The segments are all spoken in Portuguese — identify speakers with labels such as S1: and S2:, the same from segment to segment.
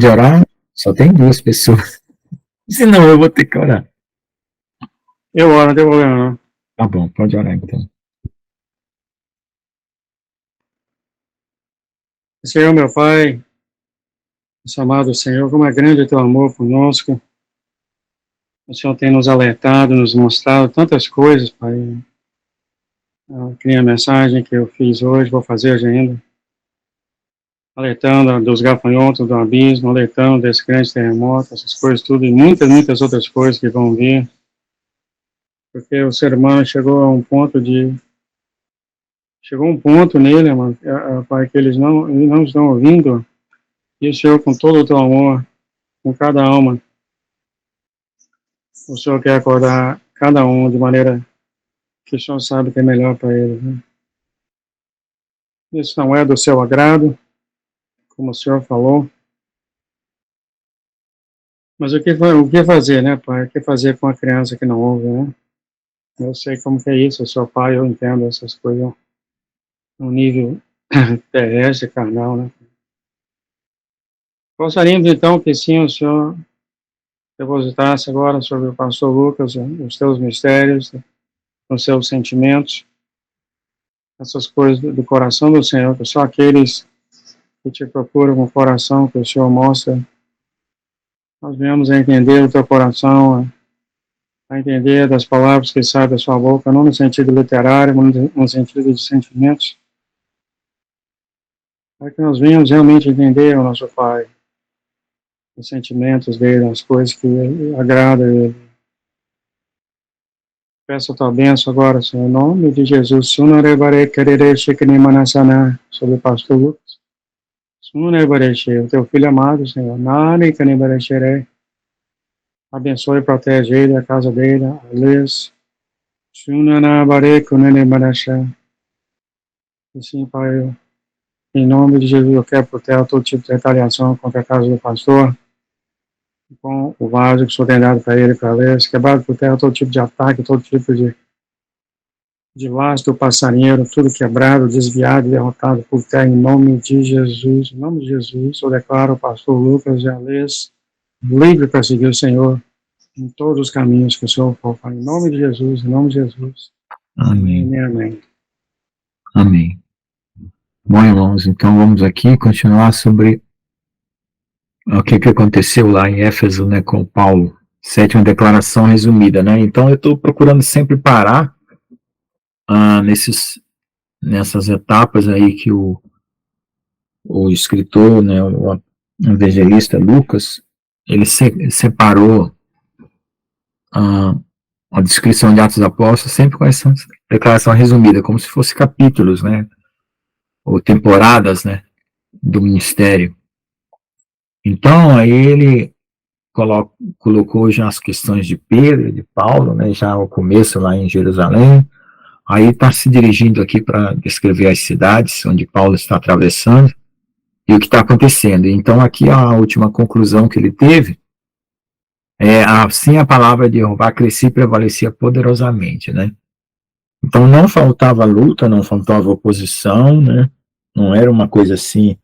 S1: pode orar? Só tem duas pessoas. Senão eu vou ter que orar.
S2: Eu oro, não tem problema não.
S1: Tá bom, pode orar então.
S2: Senhor, meu Pai, nosso amado Senhor, como é grande o teu amor conosco. O Senhor tem nos alertado, nos mostrado tantas coisas, Pai. A mensagem que eu fiz hoje, vou fazer hoje ainda. Alertando dos gafanhotos do abismo, alertando desse grande terremoto, essas coisas tudo, e muitas, muitas outras coisas que vão vir. Porque o ser humano chegou a um ponto nele, Pai, que eles não estão ouvindo, e o Senhor, com todo o teu amor, com cada alma, o Senhor quer acordar cada um de maneira que o Senhor sabe que é melhor para eles. Né? Isso não é do seu agrado, como o Senhor falou. Mas o que fazer, né, Pai? O que fazer com a criança que não ouve, né? Eu sei como que é isso, eu sou pai, eu entendo essas coisas no nível terrestre, carnal, né? Gostaríamos, então, que sim, o Senhor depositasse agora sobre o pastor Lucas os teus mistérios, os seus sentimentos, essas coisas do coração do Senhor, que só aqueles que te procuram com o coração que o Senhor mostra, nós viemos a entender o teu coração, a entender das palavras que saem da sua boca, não no sentido literário, mas no sentido de sentimentos, para que nós venhamos realmente entender o nosso Pai, os sentimentos dele, as coisas que agradam a ele. Peço a tua bênção agora, Senhor, em nome de Jesus. Sobre o pastor Lucas. O teu filho amado, Senhor. Abençoe e protege ele, a casa dele, a Liz. E sim, Pai, em nome de Jesus, eu quero proteger todo tipo de retaliação contra a casa do pastor, com o vaso que o Senhor tem dado para ele, para a Liz. Quebrado por terra todo tipo de ataque, todo tipo de laço do passarinheiro, tudo quebrado, desviado, derrotado por terra, em nome de Jesus. Em nome de Jesus, eu declaro o pastor Lucas e a Liz livre para seguir o Senhor em todos os caminhos que o Senhor for. Em nome de Jesus, em nome de Jesus.
S1: Amém.
S2: Amém.
S1: Amém. Bom, irmãos, então vamos aqui continuar sobre o que aconteceu lá em Éfeso, né, com Paulo. Sétima declaração resumida, né? Então eu estou procurando sempre parar nessas etapas aí que o escritor, né, o evangelista Lucas, ele separou a descrição de Atos dos Apóstolos sempre com essa declaração resumida, como se fosse capítulos, né, ou temporadas, né, do ministério. Então, aí ele colocou já as questões de Pedro, de Paulo, né, já ao começo lá em Jerusalém. Aí está se dirigindo aqui para descrever as cidades onde Paulo está atravessando e o que está acontecendo. Então, aqui a última conclusão que ele teve é assim a palavra de Jeová crescia e prevalecia poderosamente, né? Então, não faltava luta, não faltava oposição, né? Não era uma coisa assim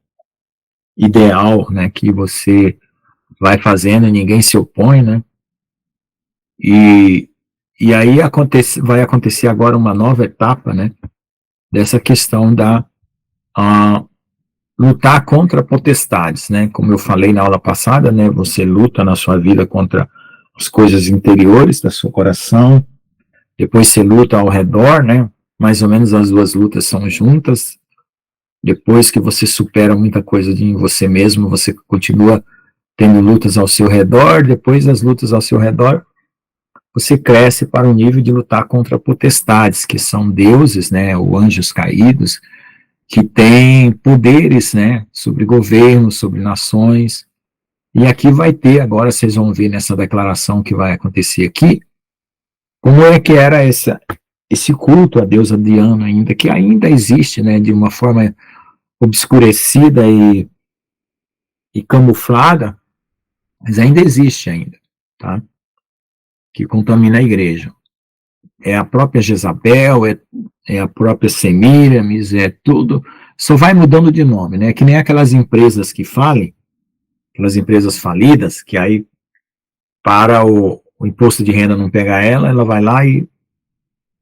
S1: ideal, né, que você vai fazendo e ninguém se opõe, né? E aí vai acontecer agora uma nova etapa, né, dessa questão da lutar contra potestades, né? Como eu falei na aula passada, né, você luta na sua vida contra as coisas interiores do seu coração, depois você luta ao redor, né? Mais ou menos as duas lutas são juntas. Depois que você supera muita coisa em você mesmo, você continua tendo lutas ao seu redor. Depois das lutas ao seu redor, você cresce para o nível de lutar contra potestades, que são deuses, né, ou anjos caídos, que têm poderes, né, sobre governos, sobre nações. E aqui vai ter, agora vocês vão ver nessa declaração que vai acontecer aqui, como é que era esse culto à deusa Diana ainda, que ainda existe, né, de uma forma obscurecida e camuflada, mas ainda existe ainda, tá? Que contamina a igreja. É a própria Jezabel, é a própria Semíramis, é tudo, só vai mudando de nome, né? Que nem aquelas empresas que falem, aquelas empresas falidas, que aí, para o imposto de renda não pegar ela vai lá e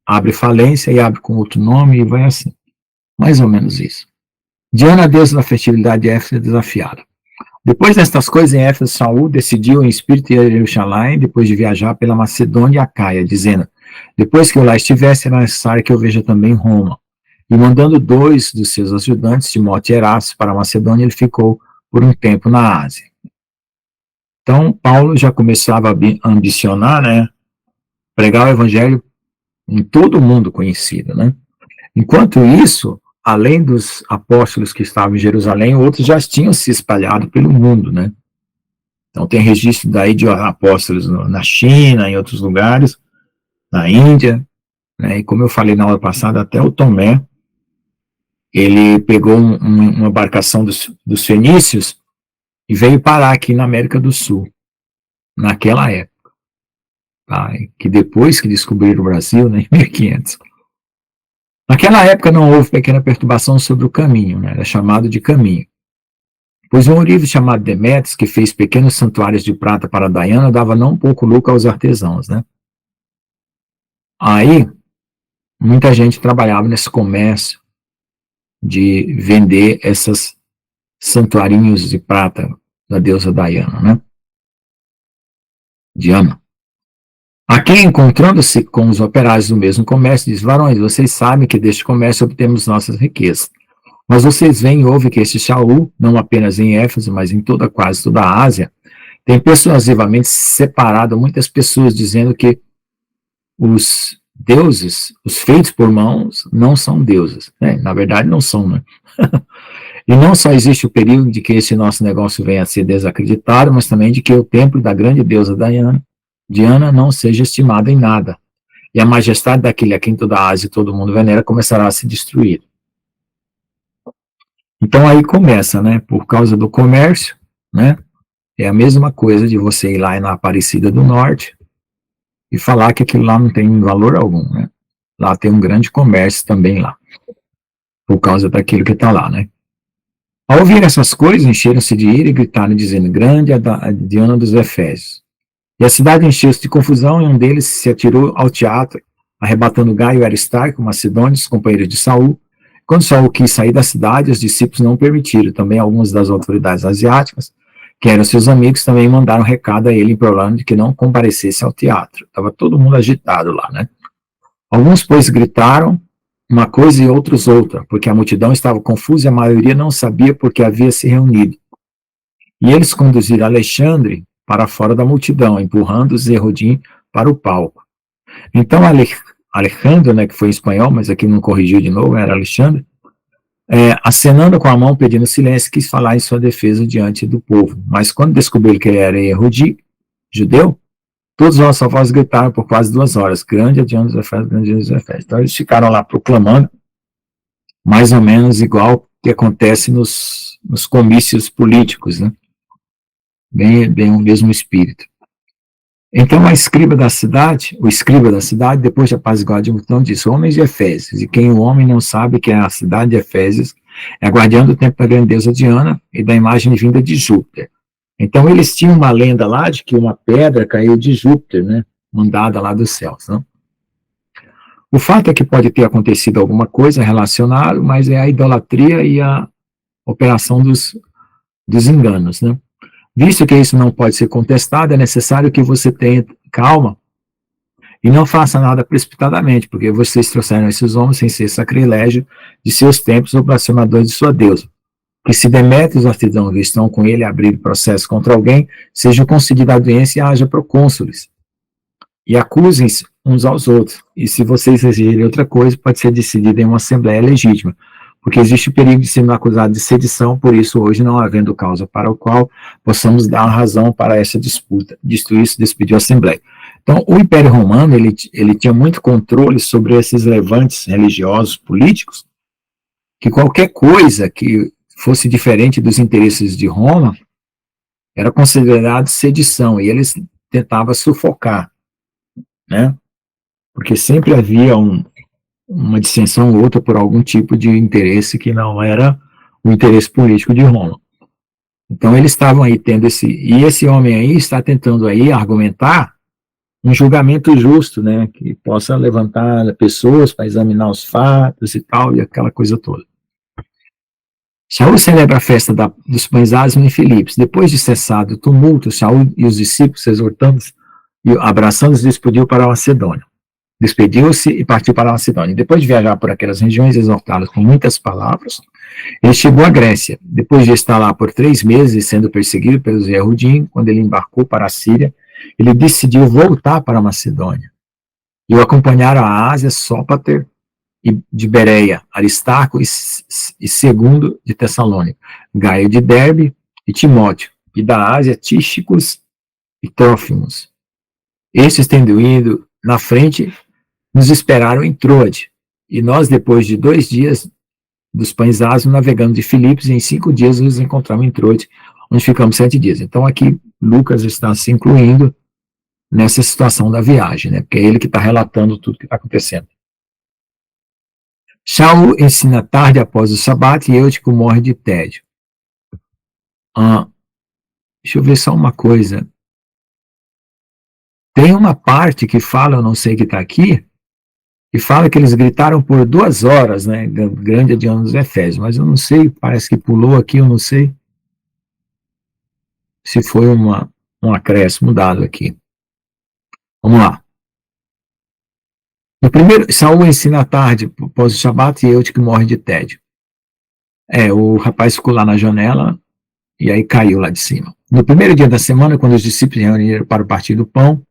S1: abre falência e abre com outro nome e vai assim. Mais ou menos isso. Diana, a deusa da fertilidade de Éfeso, é desafiada. Depois destas coisas, em Éfeso, Saul decidiu em espírito ir a Jerusalém, depois de viajar pela Macedônia e Acaia, dizendo, depois que eu lá estivesse, será necessário que eu veja também Roma. E mandando 2 dos seus ajudantes, Timóteo e Erasto, para a Macedônia, ele ficou por um tempo na Ásia. Então, Paulo já começava a ambicionar, né, pregar o evangelho em todo o mundo conhecido, né. Enquanto isso, além dos apóstolos que estavam em Jerusalém, outros já tinham se espalhado pelo mundo, né. Então tem registro daí de apóstolos na China, em outros lugares, na Índia, né, e como eu falei na aula passada, até o Tomé, ele pegou uma embarcação dos fenícios e veio parar aqui na América do Sul, naquela época, tá? Que depois que descobriram o Brasil, né, em 1500. Naquela época não houve pequena perturbação sobre o caminho, né, era chamado de caminho. Pois um ourives chamado Demétrios, que fez pequenos santuários de prata para Diana, dava não pouco lucro aos artesãos, né? Aí, muita gente trabalhava nesse comércio de vender esses santuarinhos de prata da deusa Diana, né? Diana. A quem, encontrando-se com os operários do mesmo comércio, diz, varões, vocês sabem que deste comércio obtemos nossas riquezas. Mas vocês veem e ouvem que este Saul, não apenas em Éfeso, mas em quase toda a Ásia, tem persuasivamente separado muitas pessoas, dizendo que os deuses, os feitos por mãos, não são deuses, né? Na verdade, não são, né? E não só existe o perigo de que esse nosso negócio venha a ser desacreditado, mas também de que o templo da grande deusa Diana não seja estimado em nada, e a majestade daquele a quem toda a Ásia e todo mundo venera começará a se destruir. Então aí começa, né, por causa do comércio, né, é a mesma coisa de você ir lá na Aparecida do Norte e falar que aquilo lá não tem valor algum, né, lá tem um grande comércio também lá, por causa daquilo que está lá, né. Ao ouvir essas coisas, encheram-se de ira e gritaram, dizendo, grande é a Diana dos Efésios. E a cidade encheu-se de confusão, e um deles se atirou ao teatro, arrebatando Gaio e Aristarco, macedônios, companheiros de Saul. Quando Saul quis sair da cidade, os discípulos não permitiram. Também algumas das autoridades asiáticas, que eram seus amigos, também mandaram recado a ele, implorando de que não comparecesse ao teatro. Estava todo mundo agitado lá, né? Alguns, pois, gritaram uma coisa e outros outra, porque a multidão estava confusa e a maioria não sabia por que havia se reunido. E eles conduziram Alexandre para fora da multidão, empurrando Zerrodim para o palco. Então Alejandro, né, que foi em espanhol, mas aqui não corrigiu de novo, era Alexandre, acenando com a mão, pedindo silêncio, quis falar em sua defesa diante do povo. Mas quando descobriram que ele era Erudi, judeu, todos os avós gritaram por quase 2 horas, grande é Diana dos Efésios, grande é Diana dos Efésios. Então eles ficaram lá proclamando, mais ou menos igual que acontece nos comícios políticos, né? Bem o mesmo espírito. Então o escriba da cidade, depois de apaziguar a multidão, disse, homens de Efésios, e quem o homem não sabe que é a cidade de Efésios, é a guardiã do templo da grandeza Diana e da imagem vinda de Júpiter. Então eles tinham uma lenda lá de que uma pedra caiu de Júpiter, né, mandada lá dos céus, não? O fato é que pode ter acontecido alguma coisa relacionada, mas é a idolatria e a operação dos enganos, né? Visto que isso não pode ser contestado, é necessário que você tenha calma e não faça nada precipitadamente, porque vocês trouxeram esses homens sem ser sacrilégio de seus templos ou blasfemadores de sua deusa. Que se Demétrios, os artesãos que estão com ele abrir processo contra alguém, seja concedida audiência e haja procônsules. E acusem-se uns aos outros. E se vocês exigirem outra coisa, pode ser decidida em uma assembleia legítima. Porque existe o perigo de sermos acusados de sedição, por isso hoje não havendo causa para o qual possamos dar razão para essa disputa. Dito isso, despediu a Assembleia. Então, o Império Romano, ele tinha muito controle sobre esses levantes religiosos, políticos, que qualquer coisa que fosse diferente dos interesses de Roma era considerado sedição, e eles tentavam sufocar, né? Porque sempre havia uma dissensão ou outra por algum tipo de interesse que não era o interesse político de Roma. Então eles estavam aí tendo e esse homem aí está tentando aí argumentar um julgamento justo, né, que possa levantar pessoas para examinar os fatos e tal, e aquela coisa toda. Shaul celebra a festa dos pães asmos em Filipos. Depois de cessado o tumulto, Shaul e os discípulos, exortando e abraçando, se despediu para a Macedônia. Despediu-se e partiu para a Macedônia. Depois de viajar por aquelas regiões, exortá-los com muitas palavras, ele chegou à Grécia. Depois de estar lá por 3 meses, sendo perseguido pelos Yehudim, quando ele embarcou para a Síria, ele decidiu voltar para a Macedônia. E o acompanharam a Ásia, Sópater, de Bereia, Aristarco e Segundo de Tessalônica, Gaio de Derbe e Timóteo, e da Ásia, Tíchicos e Trófimos. Estes, tendo ido na frente, nos esperaram em Troade, e nós, depois de 2 dias dos pães asmos, navegamos de Filipos, e em 5 dias nos encontramos em Troade, onde ficamos 7 dias. Então aqui Lucas está se incluindo nessa situação da viagem, né? Porque é ele que está relatando tudo que está acontecendo. Shaul ensina tarde após o Shabat e Eutico morre de tédio. Deixa eu ver só uma coisa. Tem uma parte que fala, eu não sei que está aqui, que fala que eles gritaram por 2 horas, né? Grande adiante dos Efésios, mas eu não sei, parece que pulou aqui, eu não sei se foi um acréscimo dado aqui. Vamos lá. No primeiro, Saul ensina à tarde, após o Shabat, e Eutico morre de tédio. O rapaz ficou lá na janela e aí caiu lá de cima. No primeiro dia da semana, quando os discípulos se reuniram para o partir do pão,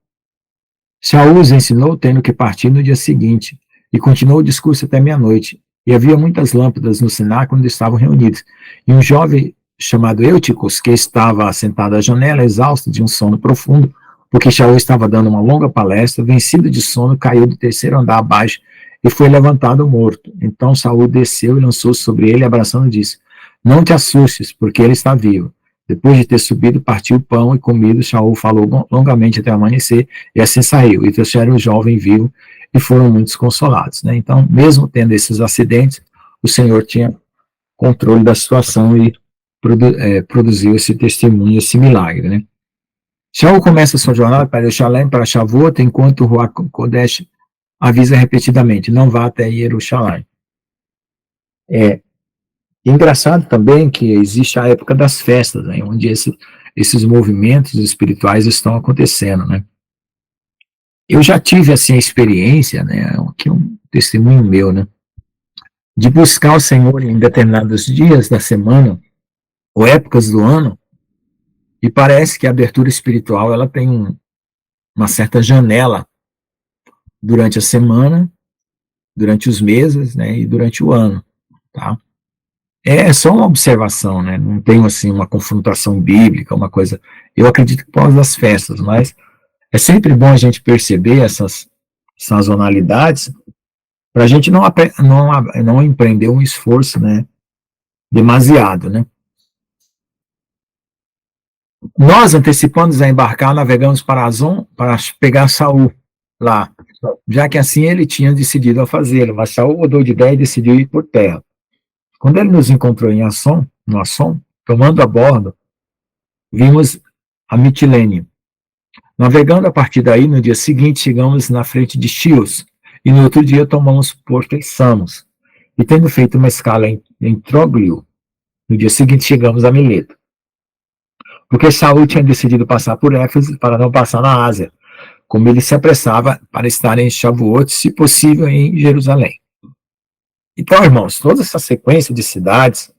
S1: Shaul os ensinou tendo que partir no dia seguinte, e continuou o discurso até meia-noite. E havia muitas lâmpadas no cenáculo onde estavam reunidos. E um jovem chamado Euticos, que estava sentado à janela, exausto de um sono profundo, porque Shaul estava dando uma longa palestra, vencido de sono, caiu do 3º andar abaixo e foi levantado morto. Então Shaul desceu e lançou-se sobre ele, abraçando e disse: não te assustes, porque ele está vivo. Depois de ter subido, partiu o pão e comido, Shaul falou longamente até amanhecer, e assim saiu, e trouxeram o jovem vivo, e foram muitos consolados, né? Então, mesmo tendo esses acidentes, o Senhor tinha controle da situação e produziu esse testemunho, esse milagre, né? Shaul começa sua jornada para Jerusalém, para Shavuot, enquanto o Ruach Kodesh avisa repetidamente: não vá até Jerusalém. Engraçado também que existe a época das festas, né, onde esses movimentos espirituais estão acontecendo, né? Eu já tive assim a experiência, né, aqui um testemunho meu, né, de buscar o Senhor em determinados dias da semana ou épocas do ano, e parece que a abertura espiritual ela tem uma certa janela durante a semana, durante os meses, né, e durante o ano, tá? É só uma observação, né? Não tenho assim uma confrontação bíblica, uma coisa. Eu acredito que por causa das festas, mas é sempre bom a gente perceber essas sazonalidades para a gente não empreender um esforço, né? Demasiado, né? Nós, antecipando a embarcar, navegamos para Azon para pegar Saul lá, já que assim ele tinha decidido a fazê-lo, mas Saul mudou de ideia e decidiu ir por terra. Quando ele nos encontrou no Asson, tomando a bordo, vimos a Mitilene. Navegando a partir daí, no dia seguinte, chegamos na frente de Chios, e no outro dia tomamos Porto em Samos. E tendo feito uma escala em Troglio, no dia seguinte chegamos a Mileto. Porque Saul tinha decidido passar por Éfeso para não passar na Ásia, como ele se apressava para estar em Shavuot, se possível em Jerusalém. Então, irmãos, toda essa sequência de cidades,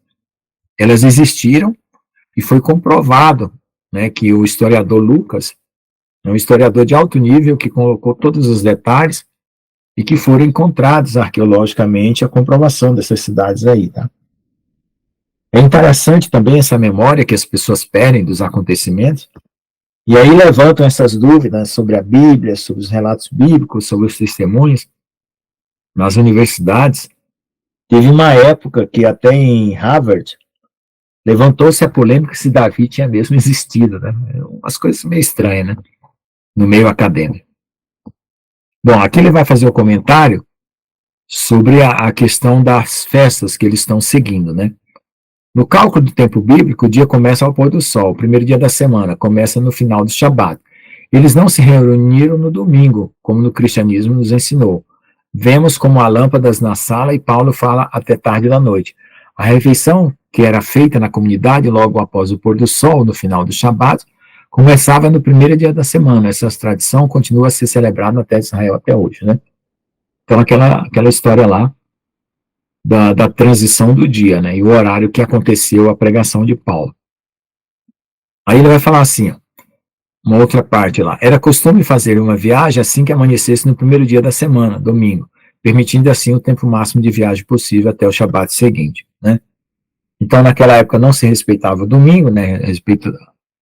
S1: elas existiram e foi comprovado, né, que o historiador Lucas é um historiador de alto nível que colocou todos os detalhes e que foram encontrados arqueologicamente a comprovação dessas cidades aí, tá? É interessante também essa memória que as pessoas perdem dos acontecimentos, e aí levantam essas dúvidas sobre a Bíblia, sobre os relatos bíblicos, sobre os testemunhos nas universidades. Teve uma época que até em Harvard levantou-se a polêmica se Davi tinha mesmo existido, né? Umas coisas meio estranhas, né? No meio acadêmico. Bom, aqui ele vai fazer o comentário sobre a questão das festas que eles estão seguindo, né? No cálculo do tempo bíblico, o dia começa ao pôr do sol, o primeiro dia da semana, começa no final do Shabat. Eles não se reuniram no domingo, como no cristianismo nos ensinou. Vemos como há lâmpadas na sala e Paulo fala até tarde da noite. A refeição, que era feita na comunidade logo após o pôr do sol, no final do Shabat, começava no primeiro dia da semana. Essa tradição continua a ser celebrada na terra de Israel até hoje, né? Então, aquela história lá da transição do dia, né? E o horário que aconteceu a pregação de Paulo. Aí ele vai falar assim, ó, uma outra parte lá. Era costume fazer uma viagem assim que amanhecesse no primeiro dia da semana, domingo, permitindo assim o tempo máximo de viagem possível até o Shabat seguinte, né? Então, naquela época não se respeitava o domingo, né? A respeito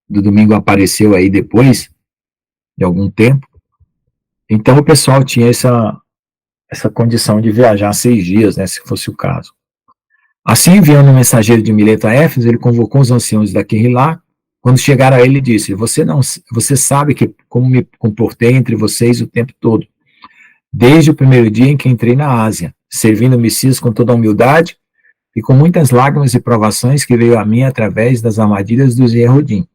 S1: do domingo apareceu aí depois de algum tempo. Então, o pessoal tinha essa condição de viajar 6 dias, né? Se fosse o caso. Assim, enviando um mensageiro de Mileto a Éfeso, ele convocou os anciãos da Querrilá. Quando chegaram a ele, disse: você sabe que como me comportei entre vocês o tempo todo, desde o primeiro dia em que entrei na Ásia, servindo o Messias com toda a humildade e com muitas lágrimas e provações que veio a mim através das armadilhas dos Yehudim.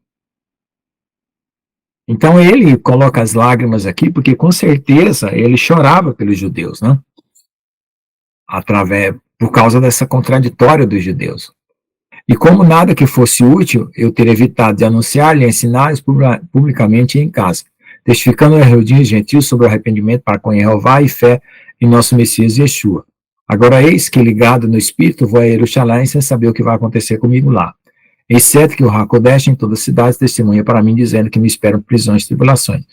S1: Então ele coloca as lágrimas aqui porque com certeza ele chorava pelos judeus, né? Por causa dessa contraditória dos judeus. E como nada que fosse útil, eu teria evitado de anunciar-lhe e ensinar-lhes publicamente em casa, testificando aos Yehudim gentios sobre o arrependimento para com Jeová e fé em nosso Messias Yeshua. Agora eis que, ligado no Espírito, vou a Jerusalém sem saber o que vai acontecer comigo lá. Exceto que o Hakodesh em toda a cidade testemunha para mim, dizendo que me esperam prisões e tribulações.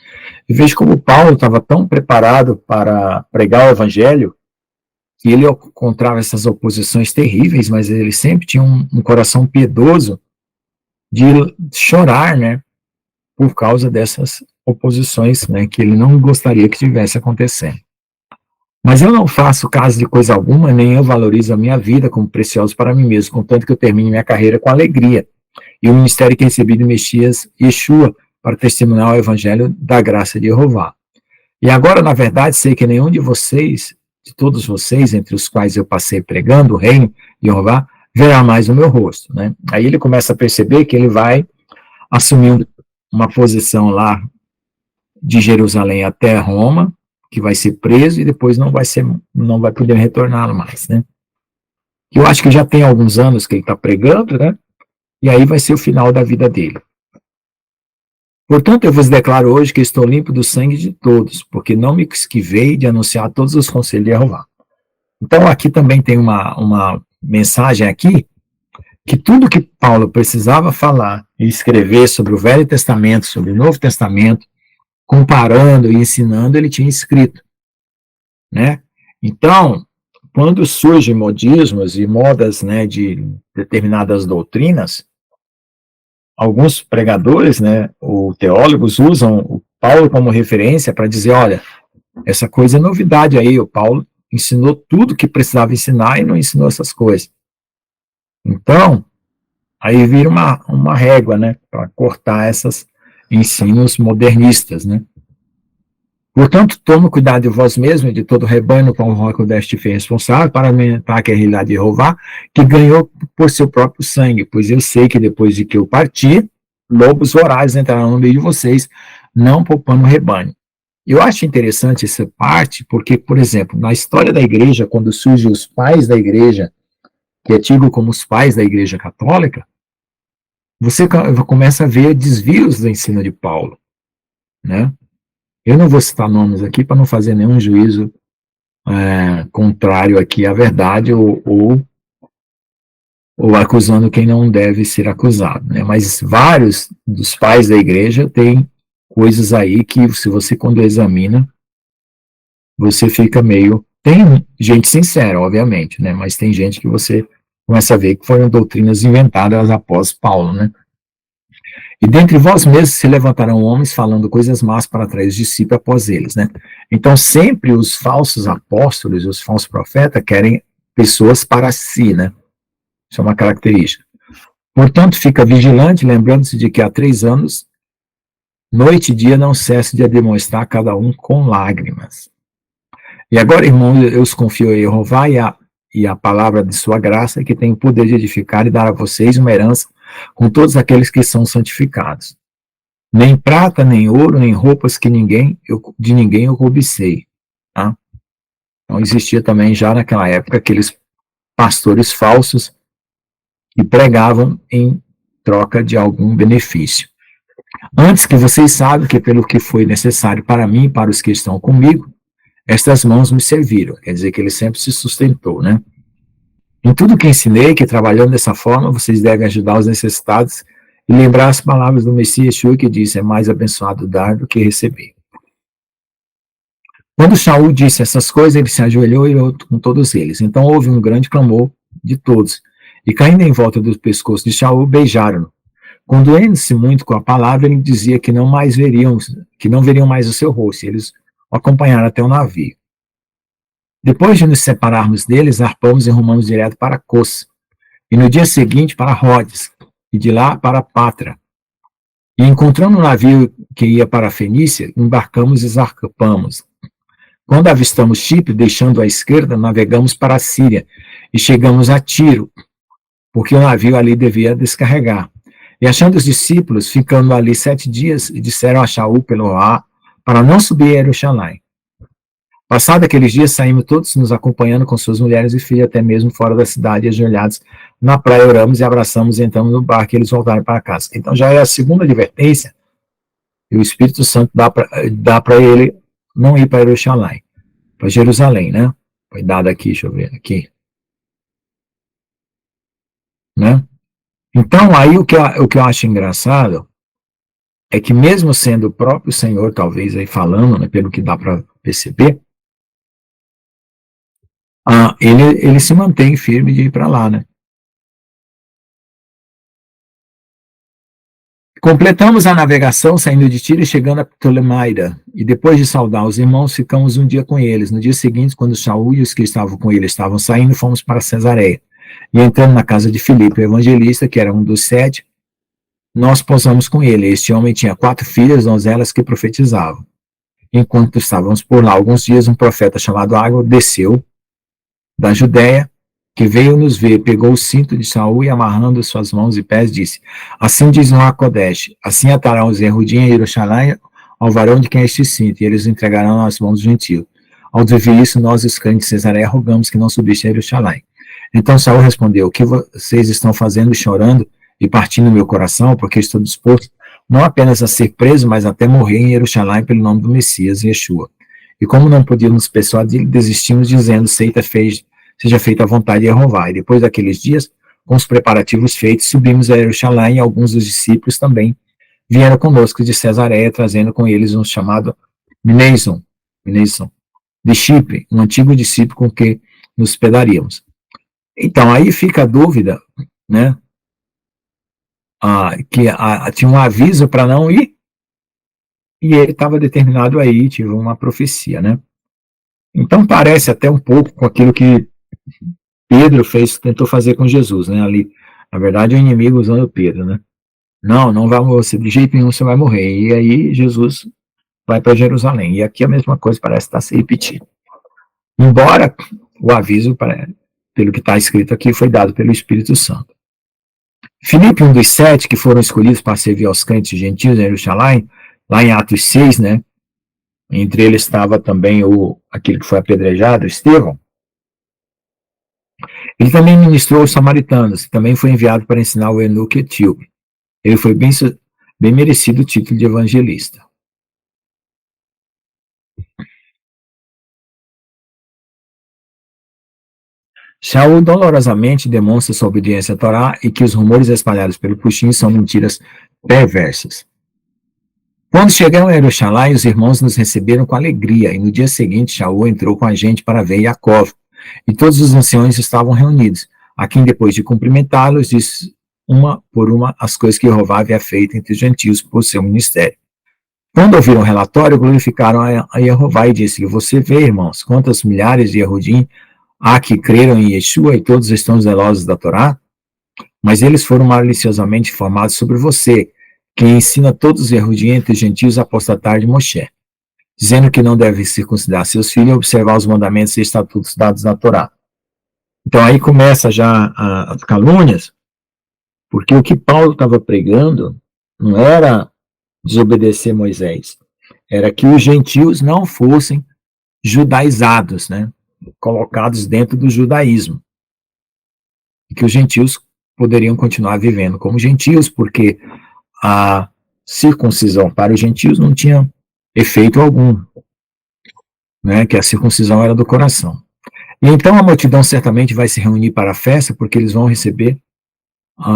S1: E vejo como Paulo estava tão preparado para pregar o Evangelho, que ele encontrava essas oposições terríveis, mas ele sempre tinha um coração piedoso de chorar, né, por causa dessas oposições, né, que ele não gostaria que tivesse acontecendo. Mas eu não faço caso de coisa alguma, nem eu valorizo a minha vida como preciosa para mim mesmo, contanto que eu termine minha carreira com alegria, e o ministério que recebi do Messias Yeshua para testemunhar o evangelho da graça de Jeová. E agora, na verdade, sei que nenhum de vocês, de todos vocês, entre os quais eu passei pregando o reino de Jeová, verá mais o meu rosto, né? Aí ele começa a perceber que ele vai assumir uma posição lá de Jerusalém até Roma, que vai ser preso e depois não vai poder retornar mais, né? Eu acho que já tem alguns anos que ele está pregando, né? E aí vai ser o final da vida dele. Portanto, eu vos declaro hoje que estou limpo do sangue de todos, porque não me esquivei de anunciar todos os conselhos de Jeová. Então, aqui também tem uma mensagem aqui, que tudo que Paulo precisava falar e escrever sobre o Velho Testamento, sobre o Novo Testamento, comparando e ensinando, ele tinha escrito, né? Então, quando surgem modismos e modas, né, de determinadas doutrinas, alguns pregadores, né, ou teólogos usam o Paulo como referência para dizer, olha, essa coisa é novidade aí, o Paulo ensinou tudo que precisava ensinar e não ensinou essas coisas. Então, aí vira uma régua, né, para cortar esses ensinos modernistas, né. Portanto, tome cuidado de vós mesmos e de todo o rebanho com o qual o Hakodesh te fez responsável para alimentar a realidade de Jeová, que ganhou por seu próprio sangue, pois eu sei que depois de que eu partir, lobos vorazes entrarão no meio de vocês, não poupando o rebanho. Eu acho interessante essa parte, porque, por exemplo, na história da igreja, quando surgem os pais da igreja, que é tido como os pais da igreja católica, você começa a ver desvios do ensino de Paulo, né? Eu não vou citar nomes aqui para não fazer nenhum juízo contrário aqui à verdade ou acusando quem não deve ser acusado, né? Mas vários dos pais da igreja têm coisas aí que, se você quando examina, você fica meio... Tem gente sincera, obviamente, né? Mas tem gente que você começa a ver que foram doutrinas inventadas após Paulo, né? E dentre vós mesmos se levantarão homens falando coisas más para atrair os discípulos após eles, né? Então sempre os falsos apóstolos, os falsos profetas querem pessoas para si, né? Isso é uma característica. Portanto, fica vigilante, lembrando-se de que há 3 anos, noite e dia não cessa de demonstrar cada um com lágrimas. E agora, irmãos, eu os confio a Jeová e a e a palavra de sua graça, que tem o poder de edificar e dar a vocês uma herança com todos aqueles que são santificados. Nem prata, nem ouro, nem roupas de ninguém eu cobicei. Tá? Então existia também já naquela época aqueles pastores falsos que pregavam em troca de algum benefício. Antes que vocês saibam que pelo que foi necessário para mim e para os que estão comigo, estas mãos me serviram. Quer dizer que ele sempre se sustentou, né? Em tudo que ensinei, que trabalhando dessa forma, vocês devem ajudar os necessitados e lembrar as palavras do Messias Yeshua que diz, é mais abençoado dar do que receber. Quando Shaul disse essas coisas, ele se ajoelhou e orou com todos eles. Então houve um grande clamor de todos, e caindo em volta do pescoço de Shaul, beijaram-no. Condoendo-se muito com a palavra, ele dizia que não veriam mais o seu rosto, e eles o acompanharam até o navio. Depois de nos separarmos deles, zarpamos e rumamos direto para Cos, e no dia seguinte para Rhodes, e de lá para Patra. E encontrando um navio que ia para a Fenícia, embarcamos e zarpamos. Quando avistamos Chipre, deixando à esquerda, navegamos para a Síria, e chegamos a Tiro, porque o navio ali devia descarregar. E achando os discípulos, ficando ali 7 dias, disseram a Shaul pelo ar, para não subir a Jerusalém. Passado aqueles dias, saímos todos nos acompanhando com suas mulheres e filhos, até mesmo fora da cidade, ajoelhados na praia, oramos e abraçamos, e entramos no barco, e eles voltaram para casa. Então já é a segunda advertência, e o Espírito Santo dá para ele não ir para Jerusalém, para Jerusalém, né? Foi dado aqui, deixa eu ver, aqui. Né? Então, aí o que eu acho engraçado é que mesmo sendo o próprio Senhor, talvez, aí falando, né, pelo que dá para perceber, ele se mantém firme de ir para lá, né? Completamos a navegação, saindo de Tiro e chegando a Ptolemaida, e depois de saudar os irmãos, ficamos um dia com eles. No dia seguinte, quando Shaul e os que estavam com ele estavam saindo, fomos para Cesareia. E entrando na casa de Filipe, o evangelista, que era um dos 7, nós pousamos com ele. Este homem tinha 4 filhas, donzelas que profetizavam. Enquanto estávamos por lá alguns dias, um profeta chamado Ágao desceu da Judéia, que veio nos ver, pegou o cinto de Saul e, amarrando suas mãos e pés, disse, assim diz no Kodesh, assim atarão os Yehudim em Jerusalém ao varão de quem é este cinto, e eles o entregarão nas mãos do gentio. Ao ouvir isso, nós, os crentes de Cesareia, rogamos que não subisse a Jerusalém. Então Saul respondeu, o que vocês estão fazendo, chorando e partindo meu coração, porque estou disposto não apenas a ser preso, mas até morrer em Jerusalém pelo nome do Messias, Yeshua. E como não podíamos persuadir, desistimos dizendo, seja feita a vontade de Jeová. E depois daqueles dias, com os preparativos feitos, subimos a Jerusalém e alguns dos discípulos também vieram conosco de Cesareia, trazendo com eles um chamado Mneison, de Chipre, um antigo discípulo com que nos hospedaríamos. Então, aí fica a dúvida, né, tinha um aviso para não ir, e ele estava determinado a ir, tive uma profecia, né. Então, parece até um pouco com aquilo que Pedro tentou fazer com Jesus, né, ali, na verdade, o inimigo usando Pedro, né, não vai morrer, de jeito nenhum você vai morrer, e aí Jesus vai para Jerusalém, e aqui a mesma coisa parece estar se repetindo, embora o aviso, pelo que está escrito aqui, foi dado pelo Espírito Santo. Filipe, um dos 7 que foram escolhidos para servir aos crentes gentios em Jerusalém, lá em Atos 6, né, entre eles estava também aquele que foi apedrejado, Estevão. Ele também ministrou aos samaritanos, também foi enviado para ensinar o eunuco etíope. Ele foi bem merecido o título de evangelista. Shaul dolorosamente demonstra sua obediência à Torá e que os rumores espalhados pelo Puxim são mentiras perversas. Quando chegamos a Jerusalém, os irmãos nos receberam com alegria, e no dia seguinte Shaul entrou com a gente para ver Jacó, e todos os anciões estavam reunidos, a quem depois de cumprimentá-los, disse uma por uma as coisas que Jeová havia feito entre os gentios por seu ministério. Quando ouviram o relatório, glorificaram a Jeová e disse-lhe, você vê, irmãos, quantas milhares de Yehudim há que creram em Yeshua e todos estão zelosos da Torá? Mas eles foram maliciosamente informados sobre você, que ensina todos os Yehudim entre os gentios a apostatar de Moshe, dizendo que não deve circuncidar seus filhos e observar os mandamentos e estatutos dados na Torá. Então aí começa já as calúnias, porque o que Paulo estava pregando não era desobedecer Moisés, era que os gentios não fossem judaizados, né, colocados dentro do judaísmo, e que os gentios poderiam continuar vivendo como gentios, porque a circuncisão para os gentios não tinha efeito algum, né, que a circuncisão era do coração. E então a multidão certamente vai se reunir para a festa, porque eles vão receber,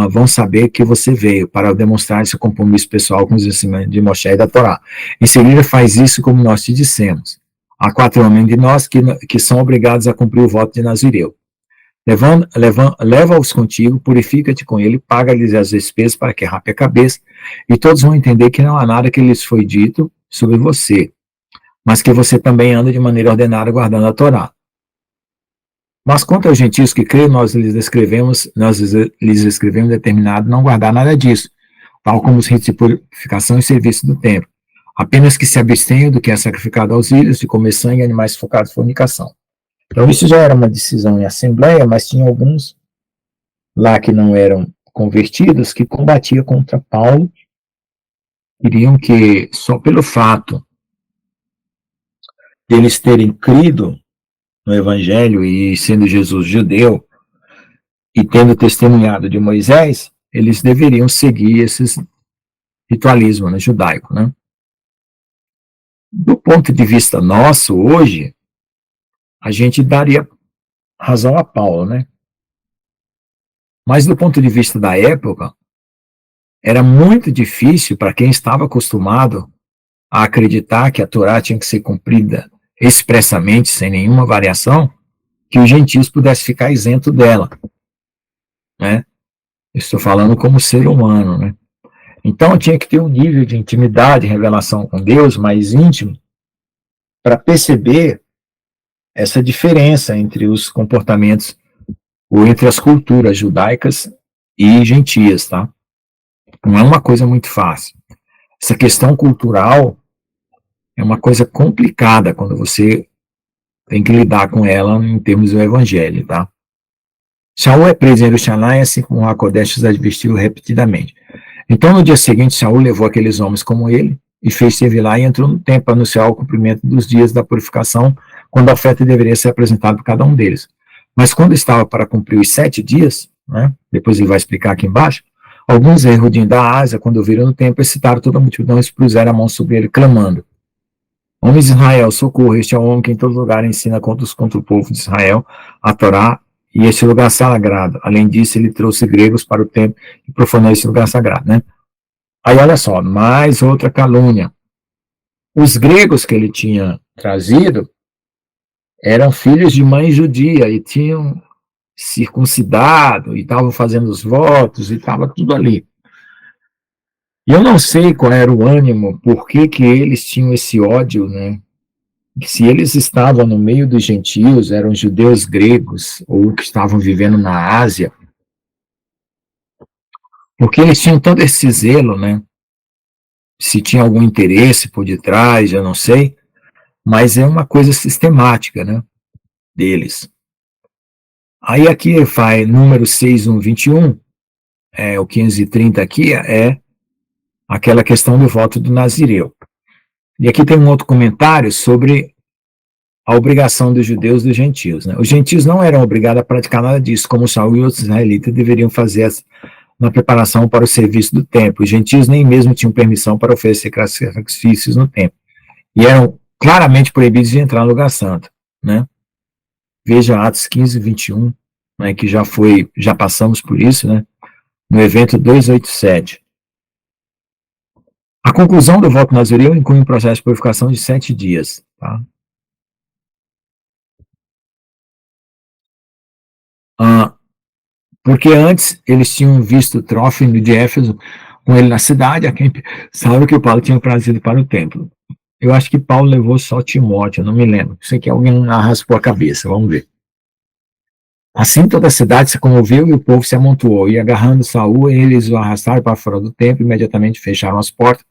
S1: vão saber que você veio para demonstrar seu compromisso pessoal com os ensinamentos de Moshe e da Torá. Em seguida faz isso como nós te dissemos. Há 4 homens de nós que são obrigados a cumprir o voto de Nazireu. Leva-os contigo, purifica-te com ele, paga-lhes as despesas para que rape a cabeça, e todos vão entender que não há nada que lhes foi dito sobre você, mas que você também anda de maneira ordenada guardando a Torá. Mas quanto aos gentios que creem, nós lhes escrevemos determinado não guardar nada disso, tal como os ritos de purificação e serviço do templo, apenas que se abstenham do que é sacrificado aos ídolos, de comer sangue e animais focados em fornicação. Então isso já era uma decisão em assembleia, mas tinha alguns lá que não eram convertidos que combatiam contra Paulo, queriam que só pelo fato de eles terem crido no Evangelho e sendo Jesus judeu e tendo testemunhado de Moisés, eles deveriam seguir esse ritualismo, né, judaico, né? Do ponto de vista nosso, hoje, a gente daria razão a Paulo, né? Mas do ponto de vista da época, era muito difícil para quem estava acostumado a acreditar que a Torá tinha que ser cumprida expressamente, sem nenhuma variação, que os gentios pudessem ficar isento dela, né? Estou falando como ser humano, né? Então tinha que ter um nível de intimidade, revelação com Deus mais íntimo, para perceber essa diferença entre os comportamentos, ou entre as culturas judaicas e gentias, tá? Não é uma coisa muito fácil. Essa questão cultural é uma coisa complicada quando você tem que lidar com ela em termos do evangelho, tá? Saul é preso em Jerusalém, assim como Hakodesh os advertiu repetidamente. Então, no dia seguinte, Saul levou aqueles homens como ele e fez servir lá e entrou no templo para anunciar o cumprimento dos dias da purificação, quando a oferta deveria ser apresentada por cada um deles. Mas quando estava para cumprir os 7 dias, né, depois ele vai explicar aqui embaixo, alguns erudinhos da Ásia, quando viram no templo, excitaram toda a multidão e puseram a mão sobre ele, clamando: Homens de Israel, socorro, este é o homem que em todo lugar ensina contra o povo de Israel a Torá e este lugar sagrado. Além disso, ele trouxe gregos para o templo e profanou esse lugar sagrado, né? Aí, olha só, mais outra calúnia. Os gregos que ele tinha trazido eram filhos de mãe judia e tinham circuncidado e estavam fazendo os votos e estava tudo ali. E eu não sei qual era o ânimo, por que eles tinham esse ódio, né? Se eles estavam no meio dos gentios, eram judeus gregos, ou que estavam vivendo na Ásia, porque eles tinham todo esse zelo, né? Se tinha algum interesse por detrás, eu não sei, mas é uma coisa sistemática, né? Deles. Aí aqui faz número 6121, o 530 aqui é aquela questão do voto do Nazireu. E aqui tem um outro comentário sobre a obrigação dos judeus e dos gentios, né? Os gentios não eram obrigados a praticar nada disso, como Saul e outros israelitas deveriam fazer na preparação para o serviço do templo. Os gentios nem mesmo tinham permissão para oferecer sacrifícios no templo. E eram claramente proibidos de entrar no lugar santo, né? Veja Atos 15, 21, né, que já passamos por isso, né? No evento 287. A conclusão do voto nazireu inclui um processo de purificação de 7 dias, tá? Porque antes eles tinham visto Trófimo de Éfeso com ele na cidade, a quem sabe que o Paulo tinha trazido para o templo. Eu acho que Paulo levou só Timóteo, eu não me lembro. Sei que alguém raspou a cabeça, vamos ver. Assim toda a cidade se comoveu e o povo se amontoou, e agarrando Saul, eles o arrastaram para fora do templo e imediatamente fecharam as portas.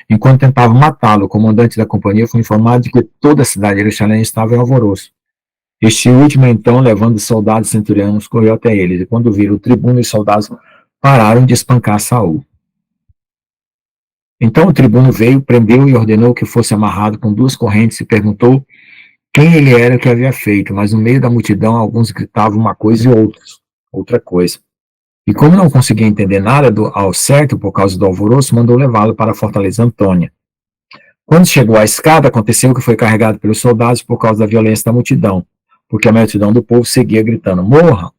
S1: Enquanto tentavam matá-lo, o comandante da companhia foi informado de que toda a cidade de Jerusalém estava em alvoroço. Este último, então, levando os soldados centurianos, correu até eles, e quando viram o tribuno e os soldados, pararam de espancar Saul. Então o tribuno veio, prendeu e ordenou que fosse amarrado com 2 correntes e perguntou quem ele era que havia feito, mas no meio da multidão alguns gritavam uma coisa e outros outra coisa. E como não conseguia entender nada ao certo por causa do alvoroço, mandou levá-lo para a fortaleza Antônia. Quando chegou à escada, aconteceu que foi carregado pelos soldados por causa da violência da multidão, porque a multidão do povo seguia gritando, morra!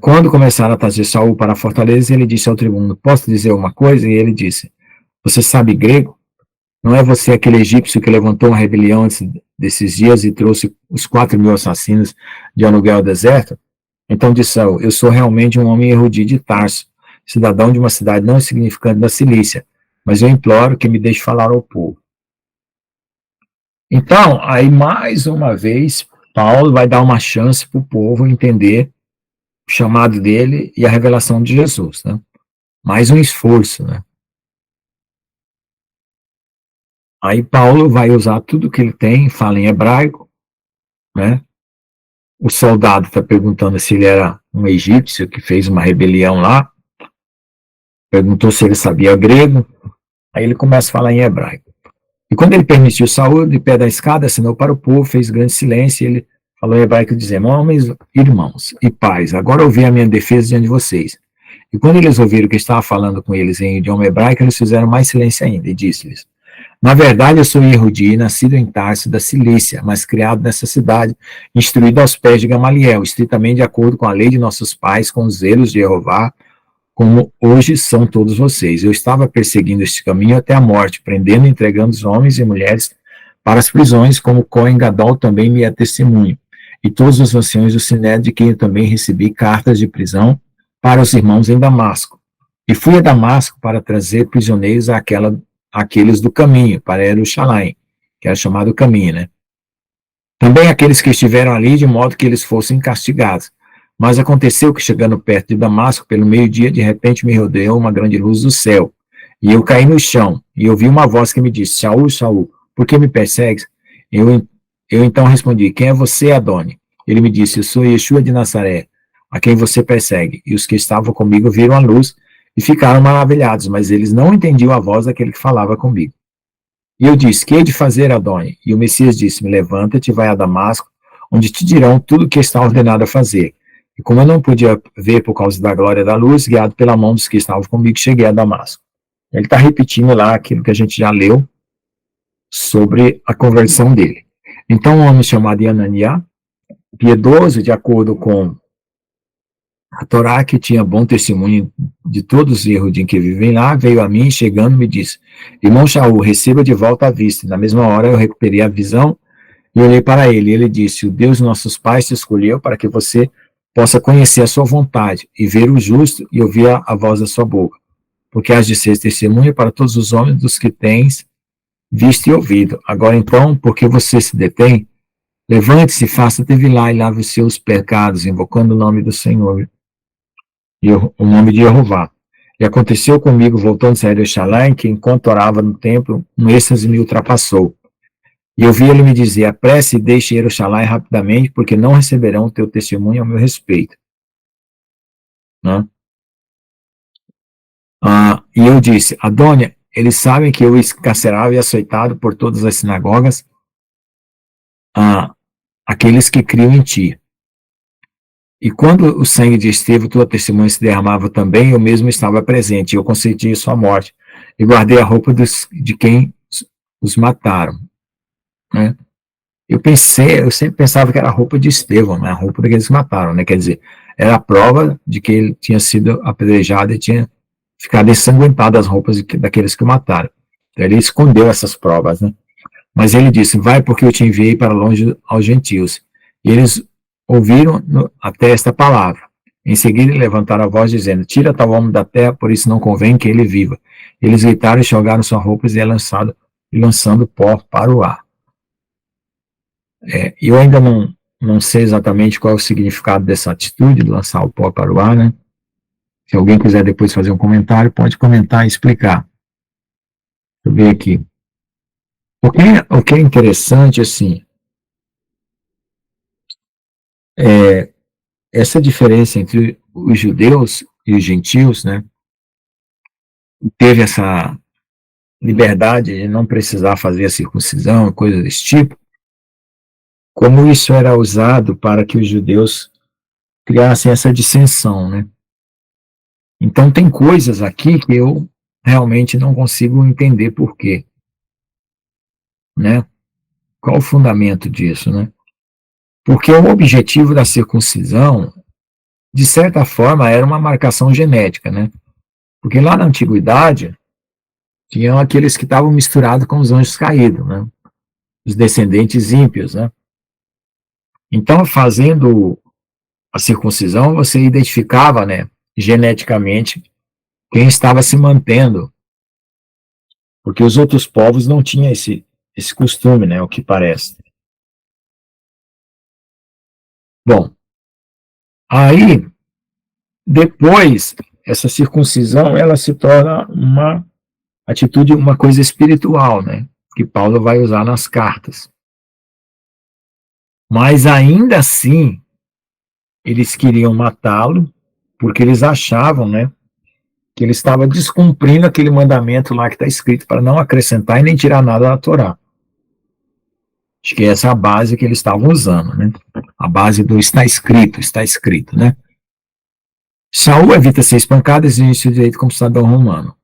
S1: Quando começaram a trazer Saul para a fortaleza, ele disse ao tribuno, posso dizer uma coisa? E ele disse, você sabe grego? Não é você aquele egípcio que levantou uma rebelião antes desses dias e trouxe os 4.000 assassinos de aluguel ao deserto? Então disse Saul, eu sou realmente um homem erudito de Tarso, cidadão de uma cidade não insignificante da Cilícia, mas eu imploro que me deixe falar ao povo. Então, aí mais uma vez, Paulo vai dar uma chance para o povo entender o chamado dele e a revelação de Jesus, né? Mais um esforço, né? Aí Paulo vai usar tudo que ele tem, fala em hebraico, né? O soldado está perguntando se ele era um egípcio que fez uma rebelião lá, perguntou se ele sabia grego, aí ele começa a falar em hebraico. E quando ele permitiu Saul, de pé da escada, assinou para o povo, fez grande silêncio, e ele falou em hebraico, dizendo, homens, irmãos e pais, agora ouvi a minha defesa diante de vocês. E quando eles ouviram que estava falando com eles em idioma hebraico, eles fizeram mais silêncio ainda, e disse-lhes, na verdade, eu sou Yehudi, nascido em Tarso, da Cilícia, mas criado nessa cidade, instruído aos pés de Gamaliel, estritamente de acordo com a lei de nossos pais, com os zelos de Jeová, como hoje são todos vocês. Eu estava perseguindo este caminho até a morte, prendendo e entregando os homens e mulheres para as prisões, como Cohen Gadol também me é testemunho, e todos os anciões do Sinédrio, de quem eu também recebi cartas de prisão para os irmãos em Damasco. E fui a Damasco para trazer prisioneiros aqueles do caminho, para Jerusalém, que era chamado caminho, né? Também aqueles que estiveram ali, de modo que eles fossem castigados. Mas aconteceu que, chegando perto de Damasco, pelo meio-dia, de repente me rodeou uma grande luz do céu, e eu caí no chão, e ouvi uma voz que me disse, Saul, Saul, por que me persegues? Eu então respondi, quem é você, Adoni? Ele me disse, eu sou Yeshua de Nazaré, a quem você persegue. E os que estavam comigo viram a luz, e ficaram maravilhados, mas eles não entendiam a voz daquele que falava comigo. E eu disse, que hei de fazer, Adoni? E o Messias disse-me, levanta-te e vai a Damasco, onde te dirão tudo o que está ordenado a fazer. E como eu não podia ver por causa da glória da luz, guiado pela mão dos que estavam comigo, cheguei a Damasco. Ele está repetindo lá aquilo que a gente já leu sobre a conversão dele. Então, um homem chamado Ananiá, piedoso, de acordo com a Torá, que tinha bom testemunho de todos os erros de que vivem lá, veio a mim, chegando, me disse, irmão Shaul, receba de volta a vista. Na mesma hora eu recuperei a visão e olhei para ele. E ele disse, o Deus de nossos pais te escolheu para que você possa conhecer a sua vontade e ver o justo e ouvir a voz da sua boca. Porque has de ser testemunha para todos os homens dos que tens visto e ouvido. Agora então, porque você se detém, levante-se, faça-te vilá e lave os seus pecados, invocando o nome do Senhor. E o nome de Jeová. E aconteceu comigo, voltando-se a Jerusalém, que enquanto orava no templo, um êxtase me ultrapassou. E eu vi ele me dizer, apresse e deixe Jerusalém rapidamente, porque não receberão o teu testemunho ao meu respeito. Né? E eu disse, Adônia, eles sabem que eu escarcerava e açoitado por todas as sinagogas aqueles que criam em ti. E quando o sangue de Estevão, tua testemunha, se derramava também, eu mesmo estava presente, e eu consenti sua morte, e guardei a roupa de quem os mataram. Né? Eu sempre pensava que era a roupa de Estevão, né? A roupa daqueles que mataram, né? Quer dizer, era a prova de que ele tinha sido apedrejado e tinha ficado ensanguentado as roupas daqueles que o mataram. Então, ele escondeu essas provas, né? Mas ele disse, vai porque eu te enviei para longe aos gentios. E eles ouviram até esta palavra. Em seguida levantaram a voz dizendo, tira tal homem da terra, por isso não convém que ele viva. Eles gritaram e jogaram suas roupas e lançando pó para o ar. Eu ainda não sei exatamente qual é o significado dessa atitude de lançar o pó para o ar, né? Se alguém quiser depois fazer um comentário, pode comentar e explicar. Deixa eu ver aqui. O que é interessante, assim, essa diferença entre os judeus e os gentios, né, teve essa liberdade de não precisar fazer a circuncisão, coisa desse tipo, como isso era usado para que os judeus criassem essa dissensão, né? Então tem coisas aqui que eu realmente não consigo entender por quê, né? Qual o fundamento disso, né? Porque o objetivo da circuncisão, de certa forma, era uma marcação genética, né? Porque lá na antiguidade, tinham aqueles que estavam misturados com os anjos caídos, né? Os descendentes ímpios, né? Então, fazendo a circuncisão, você identificava, né, geneticamente, quem estava se mantendo, porque os outros povos não tinham esse costume, né, o que parece. Bom, aí, depois, essa circuncisão, ela se torna uma atitude, uma coisa espiritual, né, que Paulo vai usar nas cartas. Mas ainda assim, eles queriam matá-lo, porque eles achavam, né, que ele estava descumprindo aquele mandamento lá que está escrito para não acrescentar e nem tirar nada da Torá. Acho que essa é a base que eles estavam usando, né? A base do está escrito, né? Saul evita ser espancado e exige seu direito como cidadão romano.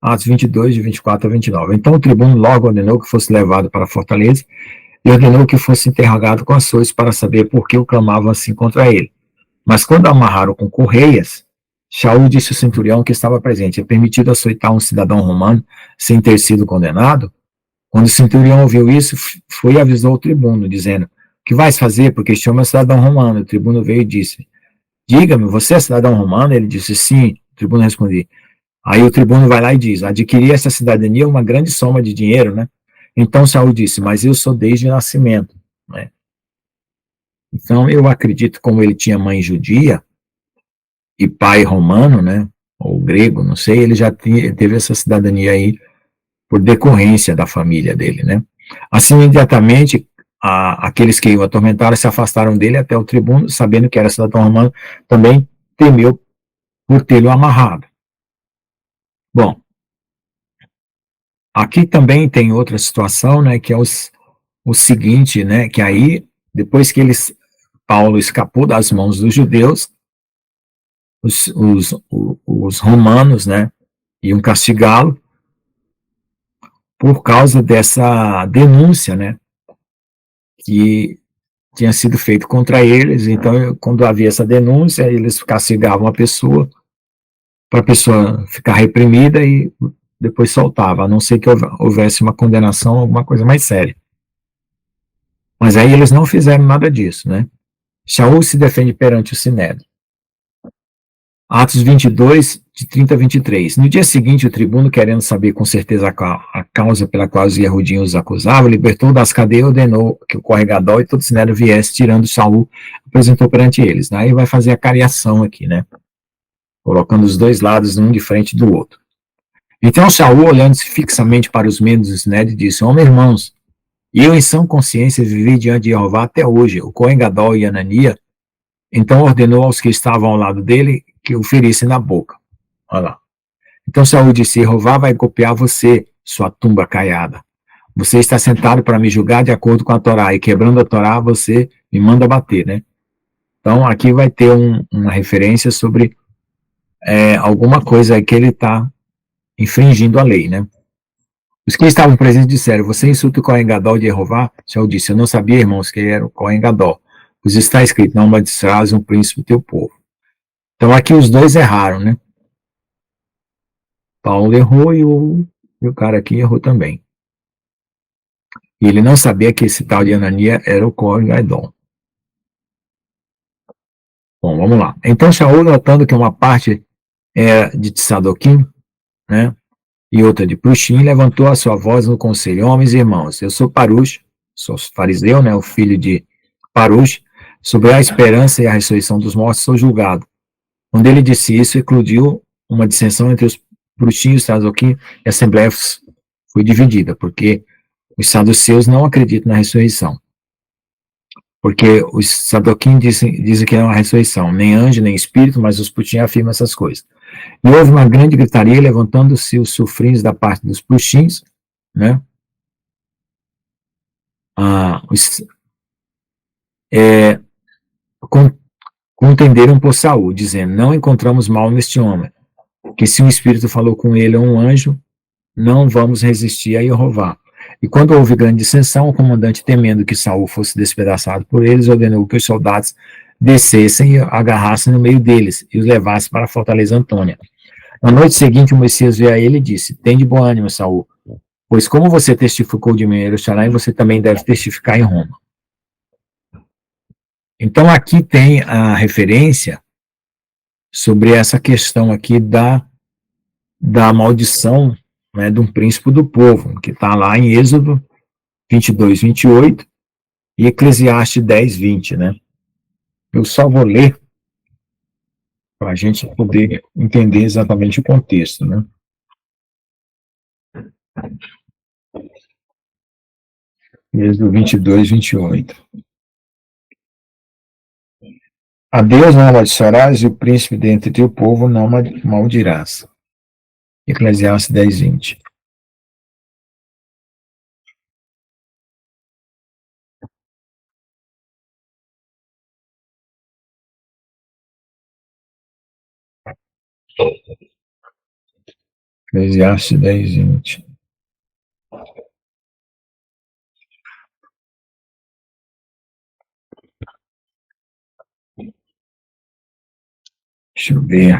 S1: Atos 22, de 24 a 29. Então o tribuno logo ordenou que fosse levado para a fortaleza e ordenou que fosse interrogado com açoites para saber por que o clamavam assim contra ele. Mas quando amarraram com correias, Shaul disse ao centurião que estava presente: é permitido açoitar um cidadão romano sem ter sido condenado? Quando o centurião ouviu isso, foi e avisou o tribuno, dizendo: o que vais fazer? Porque este homem é cidadão romano. O tribuno veio e disse: diga-me, você é cidadão romano? Ele disse: sim. O tribuno respondeu. Aí o tribuno vai lá e diz: adquirir essa cidadania uma grande soma de dinheiro, né? Então Shaul disse: mas eu sou desde o nascimento, né? Então eu acredito, como ele tinha mãe judia e pai romano, né, ou grego, não sei, ele já teve essa cidadania aí por decorrência da família dele, né. Assim, imediatamente, aqueles que iam atormentar se afastaram dele até o tribuno, sabendo que era cidadão romano, também temeu por tê-lo amarrado. Bom, aqui também tem outra situação, né, que é o seguinte, né, que aí, depois que Paulo escapou das mãos dos judeus, os romanos, né, iam castigá-lo por causa dessa denúncia, né, que tinha sido feita contra eles. Então, quando havia essa denúncia, eles castigavam a pessoa para a pessoa ficar reprimida e depois soltava, a não ser que houvesse uma condenação, alguma coisa mais séria. Mas aí eles não fizeram nada disso, né? Shaul se defende perante o Sinédrio. Atos 22, de 30 a 23. No dia seguinte, o tribuno, querendo saber com certeza a causa pela qual os Yehudim os acusavam, libertou das cadeias e ordenou que o corregedor e todo o Sinédrio viesse, tirando Saul, apresentou perante eles. Aí vai fazer a cariação aqui, né? Colocando os dois lados, um de frente do outro. Então Saul, olhando-se fixamente para os membros do Sinédrio, disse: homem, irmãos, eu em sã consciência vivi diante de Jeová até hoje. O corregedor e Anania então ordenou aos que estavam ao lado dele que o ferissem na boca. Olha lá. Então Saul disse: Jeová vai golpear você, sua tumba caiada. Você está sentado para me julgar de acordo com a Torá, e quebrando a Torá, você me manda bater, né? Então aqui vai ter uma referência sobre alguma coisa aí que ele está infringindo a lei, né? Os que estavam presentes disseram: você insulta o Cohen Gadol de Jeová? Saul disse: eu não sabia, irmãos, que ele era o Cohen Gadol. Pois está escrito: não maldiçarás um príncipe do teu povo. Então aqui os dois erraram, né? Paulo errou e o cara aqui errou também. E ele não sabia que esse tal de Anania era o Cohen Gadol. Bom, vamos lá. Então Shaul, notando que uma parte era de Tsadoquim, né, e outra de Prushim, levantou a sua voz no conselho: homens e irmãos, eu sou Parush, sou fariseu, né, o filho de Parush, sobre a esperança e a ressurreição dos mortos sou julgado. Quando ele disse isso, eclodiu uma dissensão entre os Prushim e os Tsadoquim, e a assembleia foi dividida, porque os saduceus não acreditam na ressurreição. Porque os Sadoquim dizem que não é uma ressurreição, nem anjo, nem espírito, mas os Putim afirmam essas coisas. E houve uma grande gritaria, levantando-se os sufrinhos da parte dos Puxins, né? Contenderam por Saul, dizendo: não encontramos mal neste homem, que se um espírito falou com ele ou um anjo, não vamos resistir a Jeová. E quando houve grande dissensão, o comandante, temendo que Saul fosse despedaçado por eles, ordenou que os soldados descessem e agarrassem no meio deles e os levassem para a fortaleza Antônia. Na noite seguinte, o Messias veio a ele e disse: tem de bom ânimo, Saul, pois como você testificou de mim em Jerusalém, você também deve testificar em Roma. Então aqui tem a referência sobre essa questão aqui da maldição, né, de um príncipe do povo, que está lá em Êxodo 22, 28 e Eclesiastes 10, 20, né? Eu só vou ler para a gente poder entender exatamente o contexto, né? Êxodo 22, 28. A Deus não amaldiçoarás e o príncipe dentre teu povo não maldirás. Eclesiastes 10, 20. Eclesiastes 10, 20. Deixa eu ver.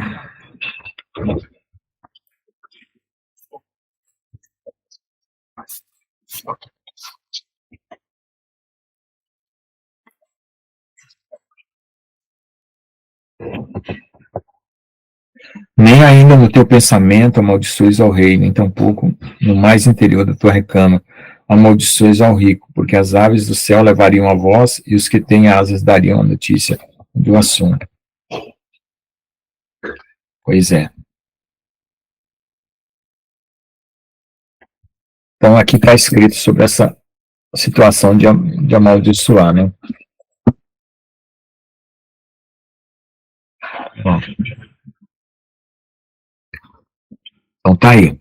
S1: Nem ainda no teu pensamento amaldiçoes ao rei, nem tampouco no mais interior da tua recama amaldiçoes ao rico, porque as aves do céu levariam a voz e os que têm asas dariam a notícia do assunto. Pois é. Então aqui está escrito sobre essa situação de amaldiçoar, né? Bom. Então tá aí.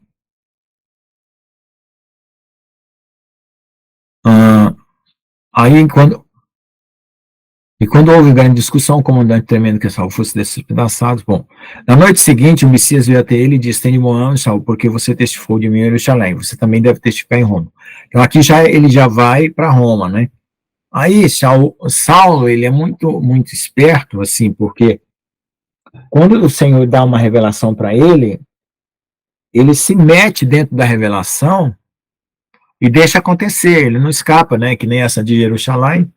S1: Aí quando houve grande discussão, o comandante, temendo que Saul fosse despedaçado, bom, na noite seguinte o Messias veio até ele e disse: tem de bom ânimo, Saul, porque você testificou de mim em Jerusalém, você também deve testificar em Roma. Então aqui ele já vai para Roma, né? Aí Saulo, ele é muito, muito esperto, assim, porque quando o Senhor dá uma revelação para ele, ele se mete dentro da revelação e deixa acontecer, ele não escapa, né? Que nem essa de Jerusalém.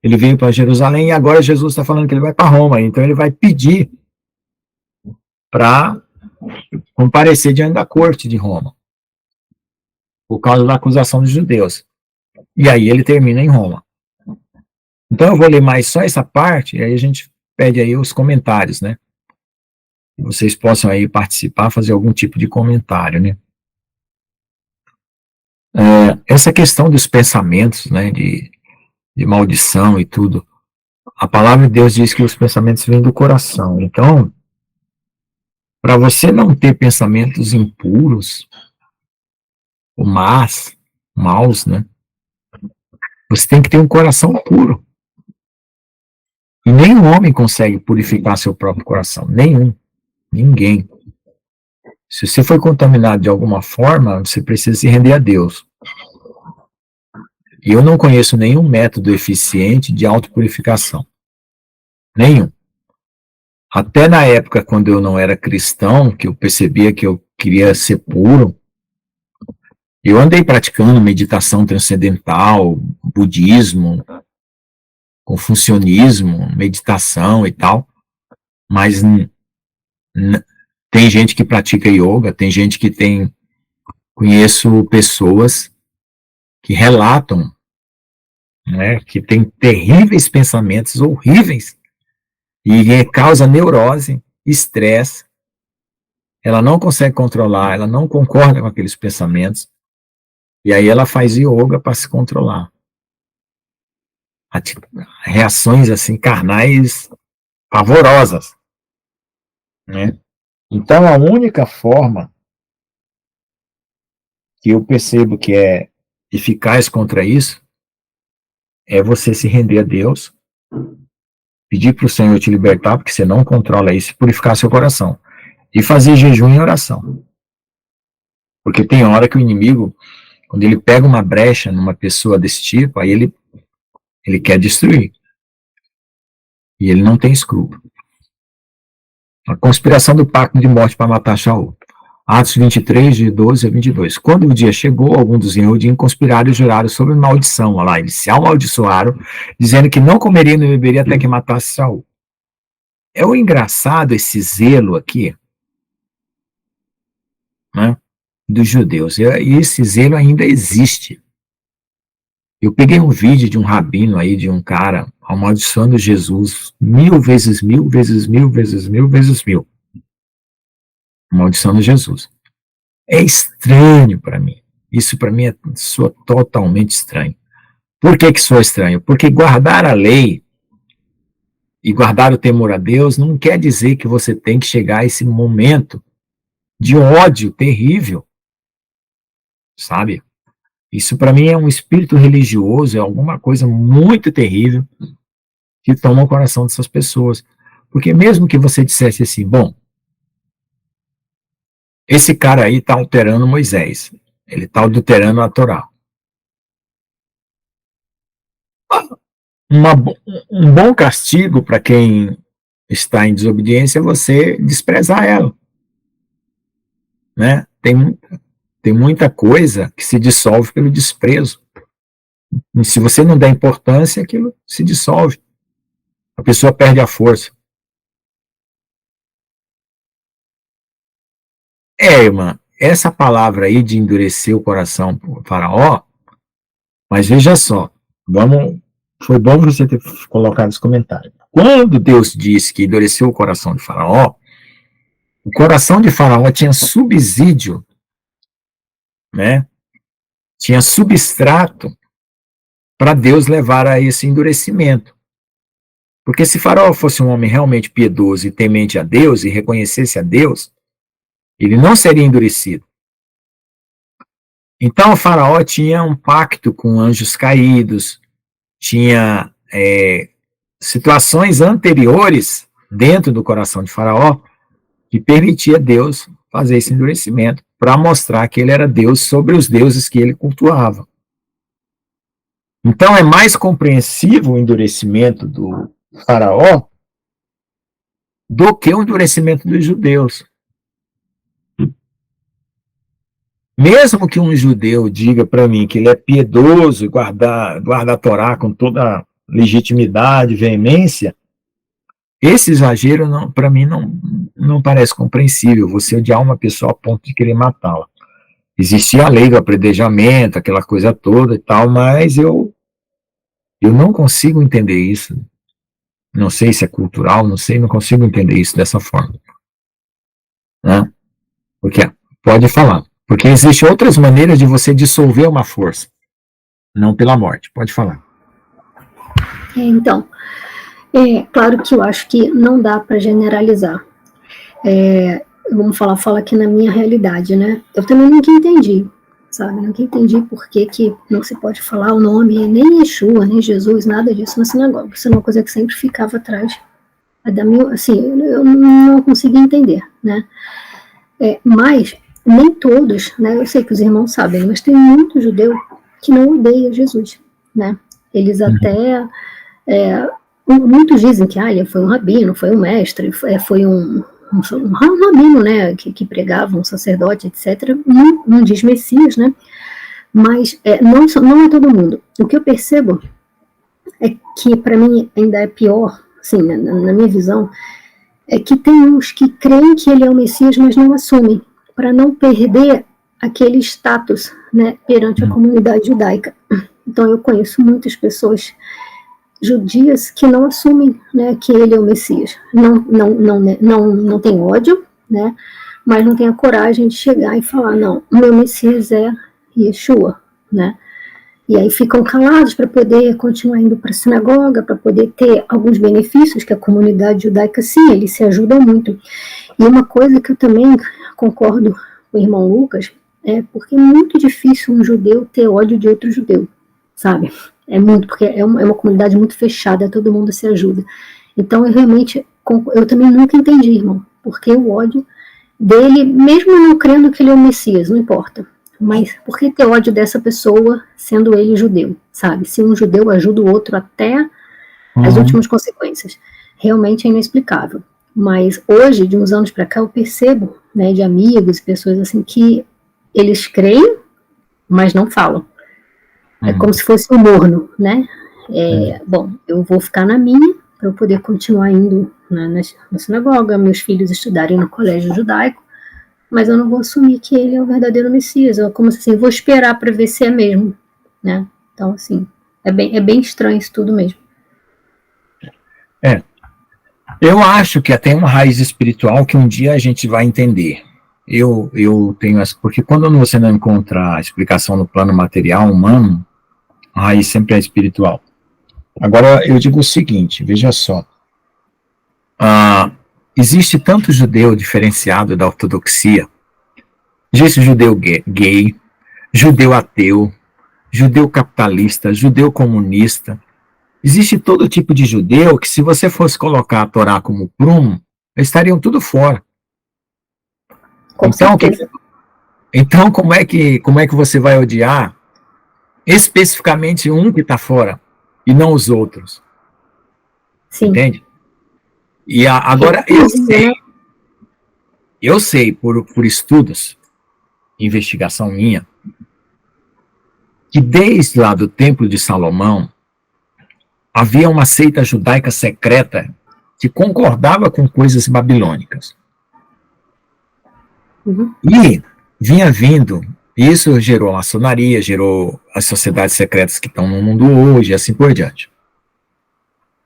S1: Ele veio para Jerusalém e agora Jesus está falando que ele vai para Roma. Então ele vai pedir para comparecer diante da corte de Roma, por causa da acusação dos judeus. E aí ele termina em Roma. Então eu vou ler mais só essa parte, e aí a gente pede aí os comentários, né? Que vocês possam aí participar, fazer algum tipo de comentário, né? Essa questão dos pensamentos, né, de maldição e tudo, a palavra de Deus diz que os pensamentos vêm do coração. Então, para você não ter pensamentos impuros, ou maus, né, você tem que ter um coração puro. E nenhum homem consegue purificar seu próprio coração. Nenhum. Ninguém. Se você foi contaminado de alguma forma, você precisa se render a Deus. E eu não conheço nenhum método eficiente de autopurificação. Nenhum. Até na época, quando eu não era cristão, que eu percebia que eu queria ser puro, eu andei praticando meditação transcendental, budismo, confucionismo, meditação e tal, mas tem gente que pratica yoga, tem gente que conheço pessoas que relatam, né, que tem terríveis pensamentos horríveis e causa neurose, estresse, ela não consegue controlar, ela não concorda com aqueles pensamentos, e aí ela faz yoga para se controlar. reações assim carnais pavorosas, né? Então a única forma que eu percebo que é eficaz contra isso é você se render a Deus, pedir para o Senhor te libertar, porque você não controla isso, purificar seu coração e fazer jejum e oração, porque tem hora que o inimigo, quando ele pega uma brecha numa pessoa desse tipo, aí ele quer destruir. E ele não tem escrúpulo. A conspiração do pacto de morte para matar Shaul. Atos 23, de 12 a 22. Quando o dia chegou, alguns dos Yehudim conspiraram e juraram sobre maldição. Olha lá, eles se amaldiçoaram, dizendo que não comeria nem beberia até que matasse Shaul. É o engraçado esse zelo aqui, né, dos judeus. E esse zelo ainda existe. Eu peguei um vídeo de um rabino aí, de um cara amaldiçoando Jesus 1000 vezes 1000 vezes 1000 vezes 1000 vezes 1000. Amaldiçoando Jesus. É estranho para mim. Isso para mim soa totalmente estranho. Por que soa estranho? Porque guardar a lei e guardar o temor a Deus não quer dizer que você tem que chegar a esse momento de ódio terrível, sabe? Isso para mim é um espírito religioso, é alguma coisa muito terrível que toma o coração dessas pessoas. Porque mesmo que você dissesse assim, bom, esse cara aí está alterando Moisés, ele está adulterando a Torá. Um bom castigo para quem está em desobediência é você desprezar ela, né? Tem muita coisa que se dissolve pelo desprezo. E se você não dá importância, aquilo se dissolve. A pessoa perde a força. Irmã, essa palavra aí de endurecer o coração do faraó, mas veja só, foi bom você ter colocado esse comentário. Quando Deus disse que endureceu o coração de faraó, o coração de faraó tinha subsídio, né? Tinha substrato para Deus levar a esse endurecimento. Porque se faraó fosse um homem realmente piedoso e temente a Deus e reconhecesse a Deus, ele não seria endurecido. Então o faraó tinha um pacto com anjos caídos, tinha situações anteriores dentro do coração de faraó que permitia Deus fazer esse endurecimento para mostrar que ele era Deus sobre os deuses que ele cultuava. Então é mais compreensivo o endurecimento do faraó do que o endurecimento dos judeus. Mesmo que um judeu diga para mim que ele é piedoso e guarda a Torá com toda legitimidade, veemência, esse exagero para mim não parece compreensível, você odiar uma pessoa a ponto de querer matá-la. Existia a lei do apredejamento, aquela coisa toda e tal, mas eu não consigo entender isso. Não sei se é cultural, não consigo entender isso dessa forma. Né? Porque, pode falar. Porque existem outras maneiras de você dissolver uma força, não pela morte. Pode falar.
S3: Então, claro que eu acho que não dá para generalizar. Vamos falar aqui na minha realidade, né? Eu também nunca entendi, sabe? Nunca entendi por que não se pode falar o nome, nem Yeshua, nem Jesus, nada disso na sinagoga. Isso é uma coisa que sempre ficava atrás da minha, assim, eu não conseguia entender, né? Mas nem todos, né? Eu sei que os irmãos sabem, mas tem muito judeu que não odeia Jesus, né? Eles até muitos dizem que ele foi um rabino, foi um mestre, foi um rabino, né, que pregava, um sacerdote, etc. Não diz Messias, né? Mas não é todo mundo. O que eu percebo é que, para mim, ainda é pior, assim, na minha visão, é que tem uns que creem que ele é o Messias, mas não assumem, para não perder aquele status, né, perante a comunidade judaica. Então, eu conheço muitas pessoas judias que não assumem, né, que ele é o Messias. Não tem ódio, né, mas não tem a coragem de chegar e falar, não, o meu Messias é Yeshua, né. E aí ficam calados para poder continuar indo para a sinagoga, para poder ter alguns benefícios que a comunidade judaica, sim, eles se ajudam muito. E uma coisa que eu também concordo com o irmão Lucas, é porque é muito difícil um judeu ter ódio de outro judeu, sabe? É muito, porque é uma comunidade muito fechada, todo mundo se ajuda. Então, eu também nunca entendi, irmão, porque o ódio dele, mesmo não crendo que ele é o Messias, não importa. Mas por que ter ódio dessa pessoa, sendo ele judeu, sabe? Se um judeu ajuda o outro até as últimas consequências. Realmente é inexplicável. Mas hoje, de uns anos para cá, eu percebo, né, de amigos, pessoas assim, que eles creem, mas não falam. É como se fosse um morno, né? Bom, eu vou ficar na minha, para eu poder continuar indo na sinagoga, meus filhos estudarem no colégio judaico, mas eu não vou assumir que ele é o verdadeiro Messias. Eu, como assim, vou esperar para ver se é mesmo, né? Então, assim, é bem estranho isso tudo mesmo.
S1: Eu acho que tem uma raiz espiritual que um dia a gente vai entender. Eu tenho essa, porque quando você não encontra a explicação no plano material humano, a raiz sempre é espiritual. Agora, eu digo o seguinte, veja só. Existe tanto judeu diferenciado da ortodoxia. Existe judeu gay, judeu ateu, judeu capitalista, judeu comunista. Existe todo tipo de judeu que, se você fosse colocar a Torá como prumo, eles estariam tudo fora. Então, como é que você vai odiar especificamente um que está fora e não os outros? Sim. Entende? E agora eu sei por estudos, investigação minha, que desde lá do Templo de Salomão havia uma seita judaica secreta que concordava com coisas babilônicas. E vinha vindo, isso gerou a maçonaria, gerou as sociedades secretas que estão no mundo hoje, e assim por diante.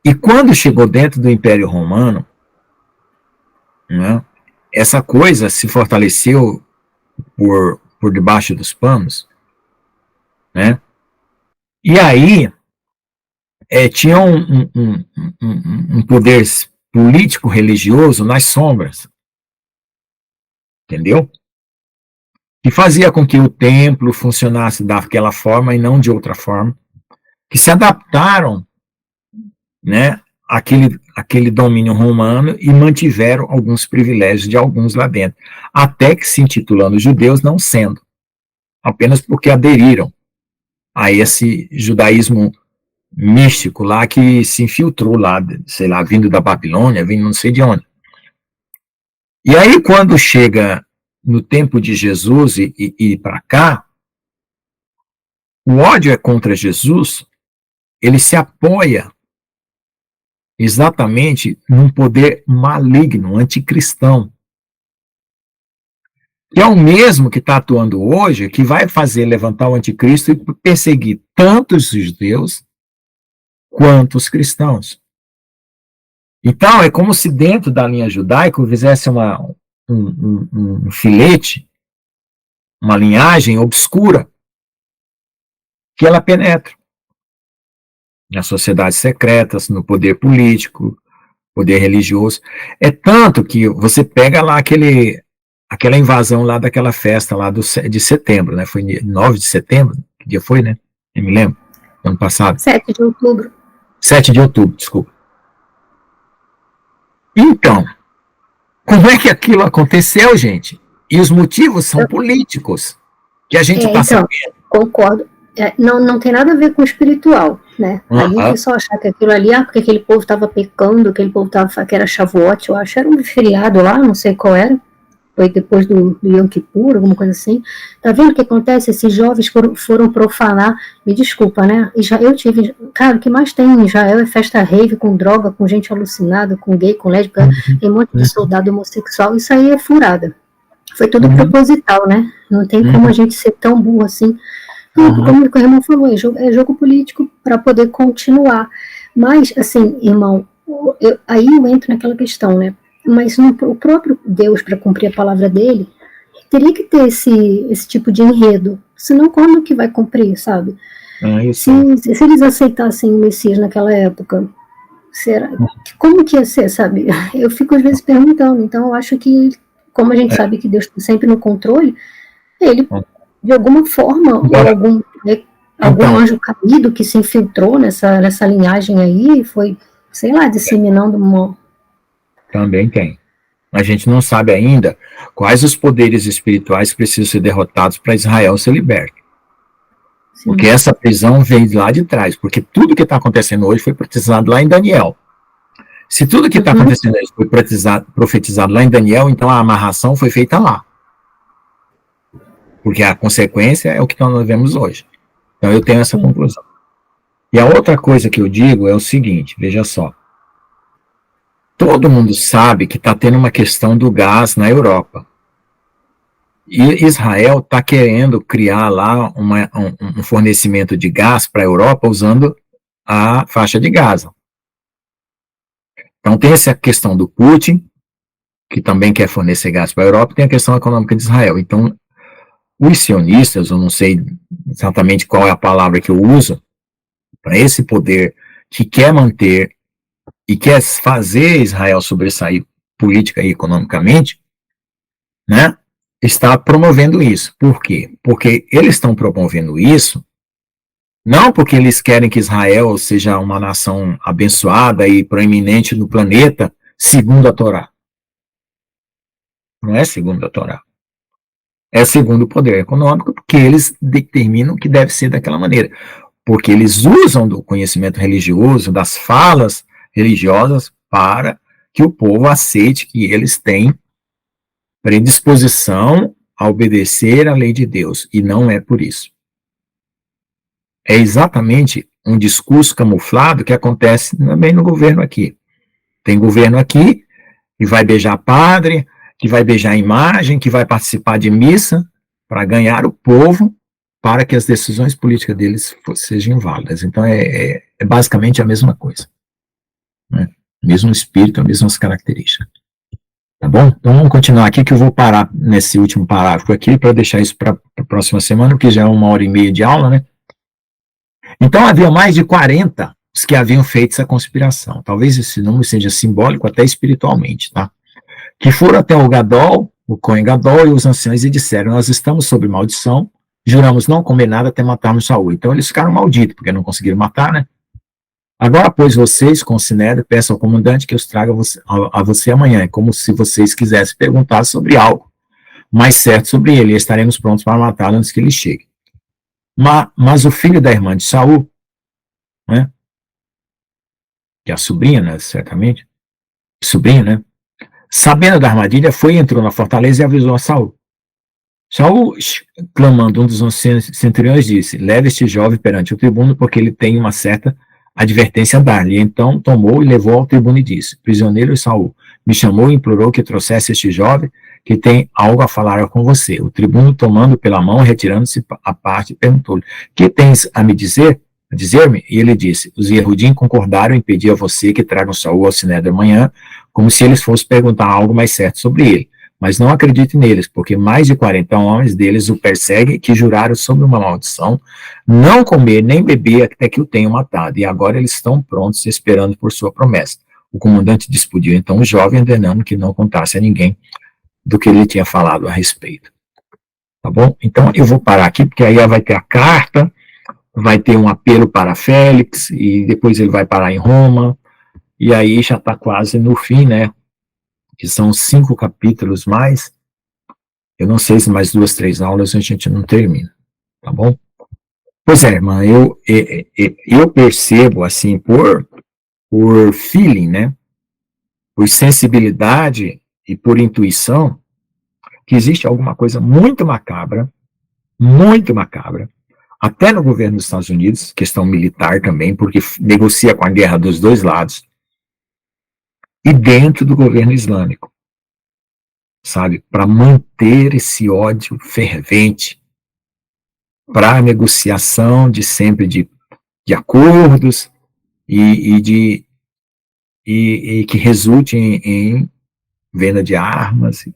S1: E quando chegou dentro do Império Romano, né, essa coisa se fortaleceu por debaixo dos panos, né? E aí tinha um poder político religioso nas sombras, entendeu? Que fazia com que o templo funcionasse daquela forma e não de outra forma, que se adaptaram, né, àquele domínio romano e mantiveram alguns privilégios de alguns lá dentro, até que se intitulando judeus, não sendo, apenas porque aderiram a esse judaísmo místico lá que se infiltrou lá, sei lá, vindo da Babilônia, vindo não sei de onde. E aí, quando chega no tempo de Jesus e para cá, o ódio é contra Jesus, ele se apoia exatamente num poder maligno, anticristão, que é o mesmo que está atuando hoje, que vai fazer levantar o anticristo e perseguir tanto os judeus quanto os cristãos. Então, é como se dentro da linha judaica fizesse um filete, uma linhagem obscura, que ela penetra nas sociedades secretas, no poder político, poder religioso. É tanto que você pega lá aquela invasão lá daquela festa lá de setembro, né? Foi 9 de setembro, que dia foi, né? Eu me lembro, ano passado.
S3: 7 de outubro.
S1: 7 de outubro, desculpa. Então, como é que aquilo aconteceu, gente? E os motivos são políticos, que a gente está sabendo.
S3: Concordo. Não tem nada a ver com o espiritual, né? Ali o pessoal achar que aquilo ali, porque aquele povo estava pecando, aquele povo que era Shavuot, eu acho, era um feriado lá, não sei qual era. Foi depois do Yom Kippur, alguma coisa assim. Tá vendo o que acontece? Esses jovens foram profanar, me desculpa, né? Eu tive, cara, o que mais tem em Israel é festa rave, com droga, com gente alucinada, com gay, com lésbica, tem um monte de soldado homossexual, isso aí é furada. Foi tudo proposital, né? Não tem como a gente ser tão burro assim. Como o irmão falou, é jogo político para poder continuar. Mas, assim, irmão, aí eu entro naquela questão, né? Mas o próprio Deus, para cumprir a palavra dele, teria que ter esse tipo de enredo. Senão, quando que vai cumprir, sabe? Se eles aceitassem o Messias naquela época, como que ia ser, sabe? Eu fico às vezes perguntando, então eu acho que, como a gente sabe que Deus está sempre no controle, ele, de alguma forma, ou algum anjo caído que se infiltrou nessa linhagem aí, foi, sei lá, disseminando uma...
S1: Também tem. A gente não sabe ainda quais os poderes espirituais precisam ser derrotados para Israel ser liberto. Sim. Porque essa prisão vem lá de trás, porque tudo que está acontecendo hoje foi profetizado lá em Daniel. Se tudo que está acontecendo hoje foi profetizado lá em Daniel, então a amarração foi feita lá. Porque a consequência é o que nós vemos hoje. Então eu tenho essa conclusão. E a outra coisa que eu digo é o seguinte, veja só. Todo mundo sabe que está tendo uma questão do gás na Europa. E Israel está querendo criar lá um fornecimento de gás para a Europa usando a faixa de Gaza. Então tem essa questão do Putin, que também quer fornecer gás para a Europa, e tem a questão econômica de Israel. Então, os sionistas, eu não sei exatamente qual é a palavra que eu uso, para esse poder que quer manter e quer fazer Israel sobressair política e economicamente, né, está promovendo isso. Por quê? Porque eles estão promovendo isso não porque eles querem que Israel seja uma nação abençoada e proeminente no planeta, segundo a Torá. Não é segundo a Torá. É segundo o poder econômico, porque eles determinam que deve ser daquela maneira. Porque eles usam do conhecimento religioso, das falas religiosas, para que o povo aceite que eles têm predisposição a obedecer à lei de Deus. E não é por isso. É exatamente um discurso camuflado que acontece também no governo aqui. Tem governo aqui que vai beijar padre, que vai beijar a imagem, que vai participar de missa para ganhar o povo para que as decisões políticas deles sejam válidas. Então é basicamente a mesma coisa. Né? Mesmo espírito, as mesmas características. Tá bom? Então vamos continuar aqui que eu vou parar nesse último parágrafo aqui para deixar isso para a próxima semana, porque já é 1h30 de aula, né? Então havia mais de 40 os que haviam feito essa conspiração. Talvez esse número seja simbólico até espiritualmente, tá? Que foram até o Gadol, o Cohen Gadol e os anciãos e disseram, nós estamos sob maldição, juramos não comer nada até matarmos Saul. Então eles ficaram malditos, porque não conseguiram matar, né? Agora, pois, vocês, com Sinédrio, peçam ao comandante que os traga a você amanhã. É como se vocês quisessem perguntar sobre algo mais certo sobre ele, e estaremos prontos para matá-lo antes que ele chegue. Mas o filho da irmã de Saul, né, que é a sobrinha, né, certamente, sobrinho, né, sabendo da armadilha, entrou na fortaleza e avisou a Saul. Saul, clamando um dos centuriões, disse, leve este jovem perante o tribuno, porque ele tem uma certa advertência a dar-lhe. Então tomou e levou ao tribuno e disse, prisioneiro Saul, me chamou e implorou que trouxesse este jovem, que tem algo a falar com você. O tribuno, tomando pela mão, retirando-se à parte, perguntou-lhe, que tens a me dizer? A dizer-me? E ele disse, os Yehudim concordaram em pedir a você que tragam Saul ao Sinédrio amanhã, como se eles fossem perguntar algo mais certo sobre ele. Mas não acredite neles, porque mais de 40 homens deles o perseguem, que juraram sobre uma maldição, não comer nem beber até que o tenham matado. E agora eles estão prontos, esperando por sua promessa. O comandante despediu então o jovem, ordenando que não contasse a ninguém do que ele tinha falado a respeito. Tá bom? Então eu vou parar aqui, porque aí vai ter a carta, vai ter um apelo para Félix, e depois ele vai parar em Roma, e aí já está quase no fim, né? Que são 5 capítulos mais. Eu não sei se mais 2, 3 aulas a gente não termina, tá bom? Pois é, irmã, eu percebo, assim, por feeling, né? Por sensibilidade e por intuição, que existe alguma coisa muito macabra, até no governo dos Estados Unidos, questão militar também, porque negocia com a guerra dos dois lados, e dentro do governo islâmico, sabe, para manter esse ódio fervente, para a negociação de sempre de acordos e que resulte em venda de armas.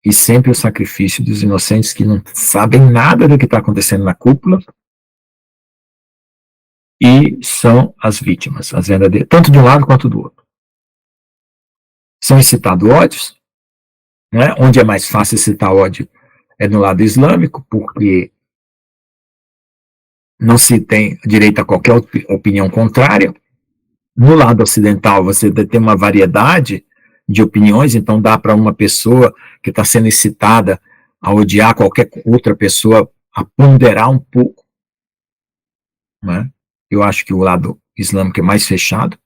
S1: e sempre o sacrifício dos inocentes que não sabem nada do que está acontecendo na cúpula e são as vítimas, as verdadeiras, tanto de um lado quanto do outro. São incitados ódios, né? Onde é mais fácil citar ódio é no lado islâmico, porque não se tem direito a qualquer opinião contrária. No lado ocidental, você tem uma variedade de opiniões, então dá para uma pessoa que está sendo incitada a odiar qualquer outra pessoa a ponderar um pouco, né? Eu acho que o lado islâmico é mais fechado,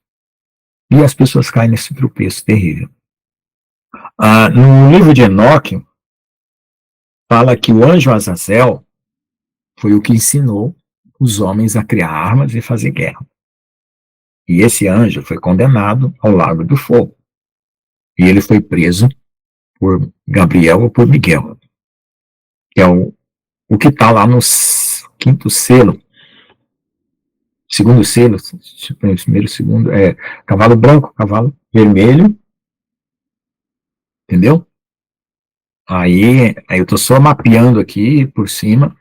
S1: e as pessoas caem nesse tropeço terrível. No livro de Enoque, fala que o anjo Azazel foi o que ensinou os homens a criar armas e fazer guerra. E esse anjo foi condenado ao lago do fogo. E ele foi preso por Gabriel ou por Miguel, que é o que está lá no quinto selo. Segundo selo, primeiro, segundo, cavalo branco, cavalo vermelho, entendeu? Aí eu estou só mapeando aqui por cima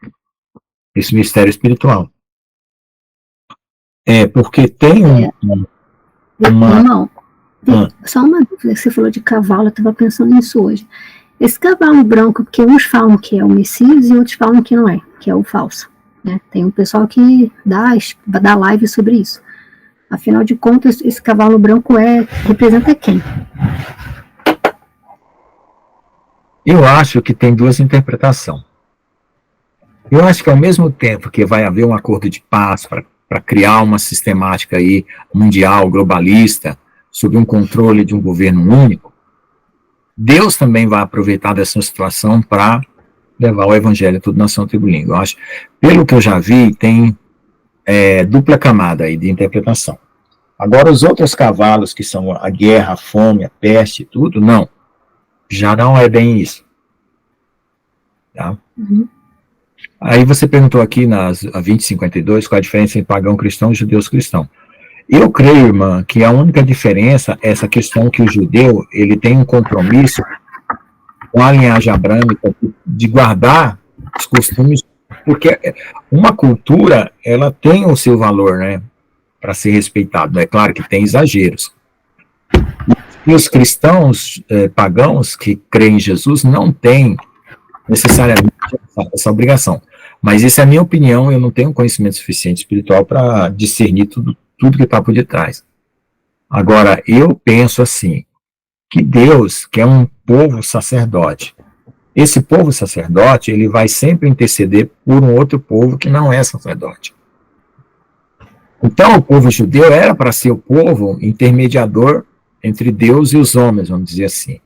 S1: esse mistério espiritual. Porque tem
S3: Irmão, só uma dúvida, você falou de cavalo, eu estava pensando nisso hoje. Esse cavalo branco, porque uns falam que é o Messias e outros falam que não é, que é o falso. Né? Tem um pessoal que dá live sobre isso. Afinal de contas, esse cavalo branco representa quem?
S1: Eu acho que tem duas interpretações. Eu acho que ao mesmo tempo que vai haver um acordo de paz para criar uma sistemática aí mundial, globalista, sob um controle de um governo único, Deus também vai aproveitar dessa situação para levar o evangelho a toda nação, tribo, língua. Eu acho, pelo que eu já vi, tem dupla camada aí de interpretação. Agora, os outros cavalos, que são a guerra, a fome, a peste, tudo, não. Já não é bem isso. Tá?
S3: Uhum.
S1: Aí você perguntou aqui a 2052 qual a diferença entre pagão cristão e judeus cristão. Eu creio, irmã, que a única diferença é essa questão que o judeu ele tem um compromisso com a linhagem abrâmica de guardar os costumes, porque uma cultura ela tem o seu valor, né, para ser respeitado. É claro que tem exageros. E os cristãos pagãos que creem em Jesus não têm necessariamente essa obrigação. Mas isso é a minha opinião, eu não tenho conhecimento suficiente espiritual para discernir tudo que está por detrás. Agora, eu penso assim, que Deus quer um povo sacerdote. Esse povo sacerdote, ele vai sempre interceder por um outro povo que não é sacerdote. Então, o povo judeu era para ser o povo intermediador entre Deus e os homens, vamos dizer assim.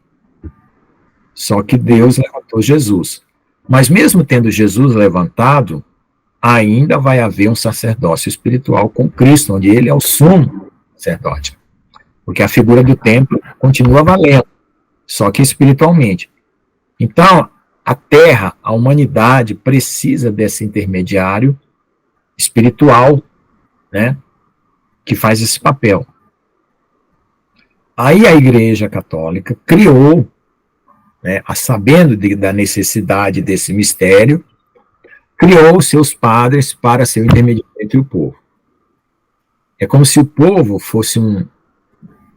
S1: Só que Deus levantou Jesus. Mas mesmo tendo Jesus levantado, ainda vai haver um sacerdócio espiritual com Cristo, onde ele é o sumo sacerdote. Porque a figura do templo continua valendo, só que espiritualmente. Então, a terra, a humanidade, precisa desse intermediário espiritual, né, que faz esse papel. Aí a Igreja Católica criou, né, sabendo da necessidade desse mistério, criou os seus padres para ser o intermediário entre o povo. É como se o povo fosse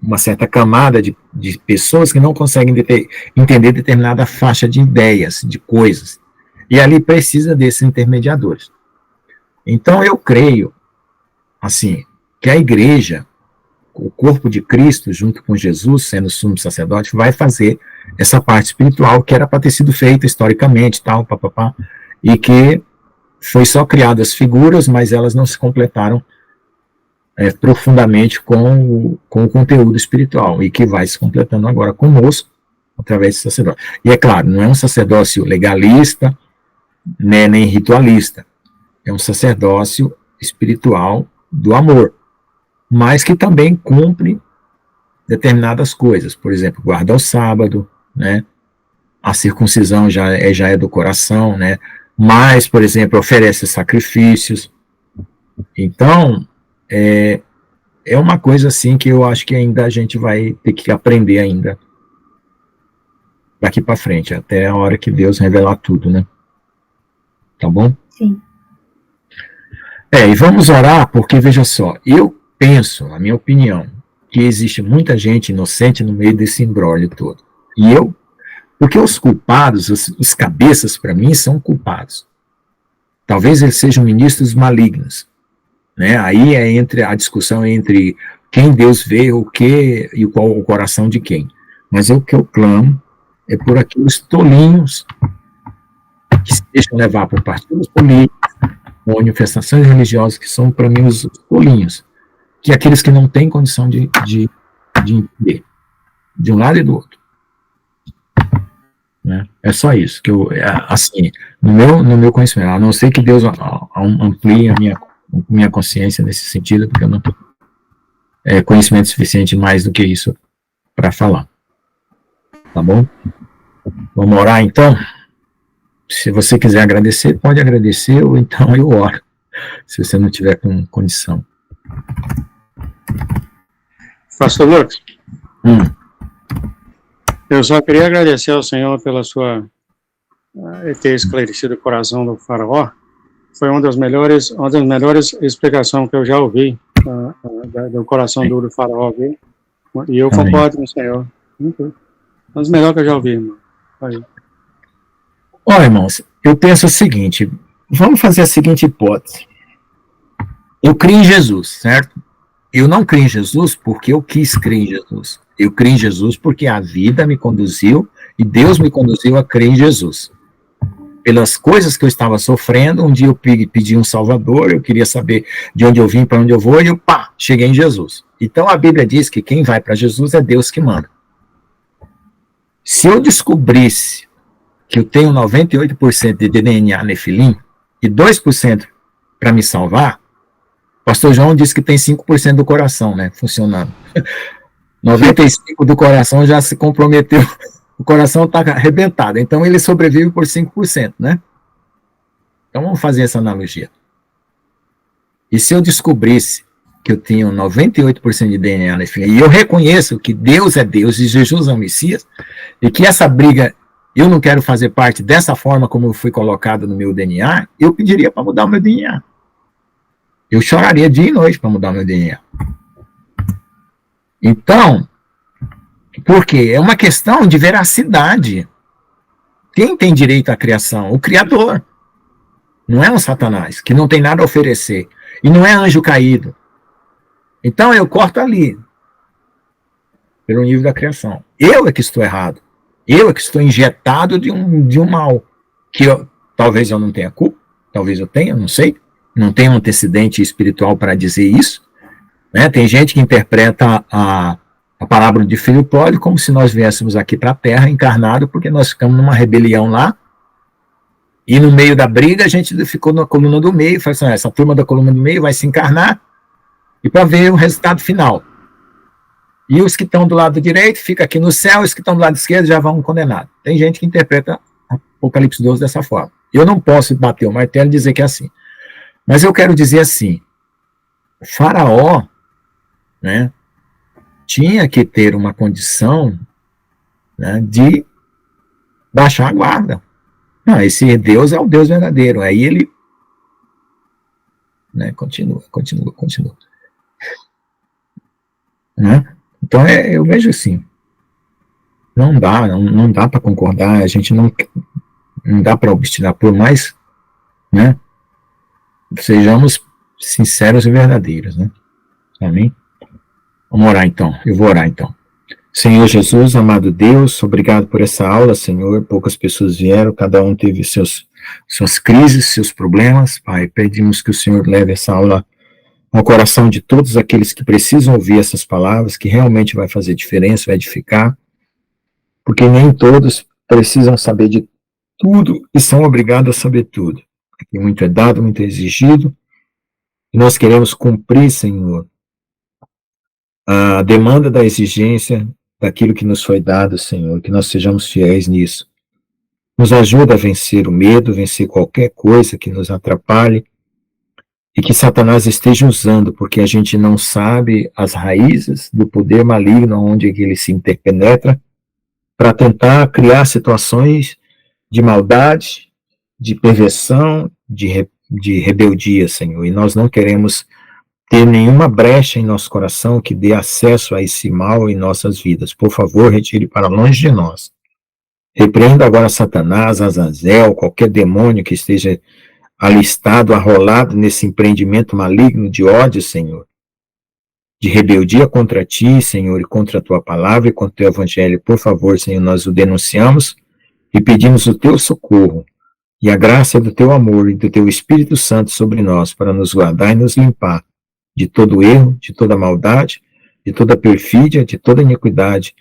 S1: uma certa camada de pessoas que não conseguem entender determinada faixa de ideias, de coisas. E ali precisa desses intermediadores. Então eu creio, assim, que a igreja, o corpo de Cristo, junto com Jesus, sendo sumo sacerdote, vai fazer essa parte espiritual que era para ter sido feita historicamente, tal, papapá, e que foi só criadas figuras, mas elas não se completaram profundamente com o conteúdo espiritual, e que vai se completando agora conosco, através do sacerdote. E é claro, não é um sacerdócio legalista, né, nem ritualista, é um sacerdócio espiritual do amor, mas que também cumpre determinadas coisas, por exemplo, guarda o sábado, né, a circuncisão já é do coração, né, mas, por exemplo, oferece sacrifícios. Então, é uma coisa assim que eu acho que ainda a gente vai ter que aprender ainda daqui para frente, até a hora que Deus revelar tudo, né? Tá bom?
S3: Sim.
S1: E vamos orar, porque veja só, eu penso, na minha opinião, que existe muita gente inocente no meio desse imbróglio todo. Porque os culpados, os cabeças para mim são culpados. Talvez eles sejam ministros malignos, né? Aí a discussão entre quem Deus vê, o que e qual o coração de quem. Mas o que eu clamo é por aqueles tolinhos que se deixam levar por partidos políticos, manifestações religiosas, que são, para mim, os tolinhos, que é aqueles que não têm condição de entender, de um lado e do outro. Né? É só isso, que eu, assim, no meu conhecimento, a não ser que Deus amplie a minha consciência nesse sentido, porque eu não tenho conhecimento suficiente mais do que isso para falar. Tá bom? Vamos orar, então? Se você quiser agradecer, pode agradecer, ou então eu oro, se você não tiver com condição.
S2: Pastor Lucas, eu só queria agradecer ao Senhor pela sua ter esclarecido o coração do faraó. Foi uma das melhores explicações que eu já ouvi do coração do faraó, viu? E eu concordo com o Senhor. Uma das melhores que eu já ouvi, irmão.
S1: Olha, irmãos, eu penso o seguinte, vamos fazer a seguinte hipótese. Eu creio em Jesus, certo? Eu não creio em Jesus porque eu quis crer em Jesus. Eu creio em Jesus porque a vida me conduziu e Deus me conduziu a crer em Jesus. Pelas coisas que eu estava sofrendo, um dia eu pedi um Salvador, eu queria saber de onde eu vim, para onde eu vou, e eu, cheguei em Jesus. Então a Bíblia diz que quem vai para Jesus é Deus que manda. Se eu descobrisse que eu tenho 98% de DNA Nefilim e 2% para me salvar, o pastor João disse que tem 5% do coração, né, funcionando. 95% do coração já se comprometeu, o coração está arrebentado, então ele sobrevive por 5%, né? Então vamos fazer essa analogia. E se eu descobrisse que eu tenho 98% de DNA Nefilim, e eu reconheço que Deus é Deus e Jesus é o Messias, e que essa briga eu não quero fazer parte dessa forma como eu fui colocado no meu DNA, eu pediria para mudar o meu DNA. Eu choraria dia e noite para mudar o meu DNA. Então, por quê? É uma questão de veracidade. Quem tem direito à criação? O Criador. Não é um Satanás, que não tem nada a oferecer. E não é anjo caído. Então eu corto ali, pelo nível da criação. Eu é que estou errado. Eu é que estou injetado de um mal, que talvez eu não tenha culpa, talvez eu tenha, não sei, não tenho um antecedente espiritual para dizer isso, né? Tem gente que interpreta a palavra de filho pródigo como se nós viéssemos aqui para a Terra encarnado, porque nós ficamos numa rebelião lá, e no meio da briga a gente ficou na coluna do meio, falou assim, essa turma da coluna do meio vai se encarnar, e para ver o resultado final. E os que estão do lado direito ficam aqui no céu, os que estão do lado esquerdo já vão condenados. Tem gente que interpreta Apocalipse 12 dessa forma. Eu não posso bater o martelo e dizer que é assim. Mas eu quero dizer assim, o faraó, né, tinha que ter uma condição, né, de baixar a guarda. Não, esse Deus é o Deus verdadeiro. Aí ele, né, continua. Né? Então eu vejo assim, não dá para concordar, a gente não dá para obstinar, por mais, né, sejamos sinceros e verdadeiros, né? Amém? Vamos orar então, eu vou orar então. Senhor Jesus, amado Deus, obrigado por essa aula, Senhor, poucas pessoas vieram, cada um teve suas crises, seus problemas, Pai, pedimos que o Senhor leve essa aula ao coração de todos aqueles que precisam ouvir essas palavras, que realmente vai fazer diferença, vai edificar, porque nem todos precisam saber de tudo e são obrigados a saber tudo. Aqui muito é dado, muito é exigido, e nós queremos cumprir, Senhor, a demanda da exigência daquilo que nos foi dado, Senhor, que nós sejamos fiéis nisso. Nos ajuda a vencer o medo, vencer qualquer coisa que nos atrapalhe, e que Satanás esteja usando, porque a gente não sabe as raízes do poder maligno, onde ele se interpenetra, para tentar criar situações de maldade, de perversão, de rebeldia, Senhor. E nós não queremos ter nenhuma brecha em nosso coração que dê acesso a esse mal em nossas vidas. Por favor, retire para longe de nós. Repreenda agora Satanás, Azazel, qualquer demônio que esteja alistado, arrolado nesse empreendimento maligno de ódio, Senhor. De rebeldia contra ti, Senhor, e contra a tua palavra e contra o teu evangelho. Por favor, Senhor, nós o denunciamos e pedimos o teu socorro e a graça do teu amor e do teu Espírito Santo sobre nós para nos guardar e nos limpar de todo erro, de toda maldade, de toda perfídia, de toda iniquidade.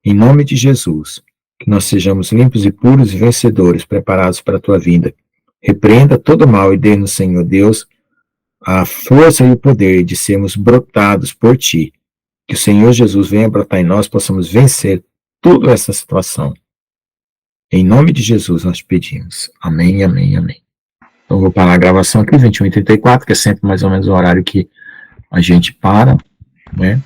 S1: Em nome de Jesus, que nós sejamos limpos e puros e vencedores, preparados para a tua vinda. Repreenda todo mal e dê-nos, Senhor Deus, a força e o poder de sermos brotados por ti. Que o Senhor Jesus venha brotar em nós, possamos vencer toda essa situação. Em nome de Jesus nós pedimos. Amém, amém, amém. Então vou parar a gravação aqui, 21h34, que é sempre mais ou menos o horário que a gente para, né?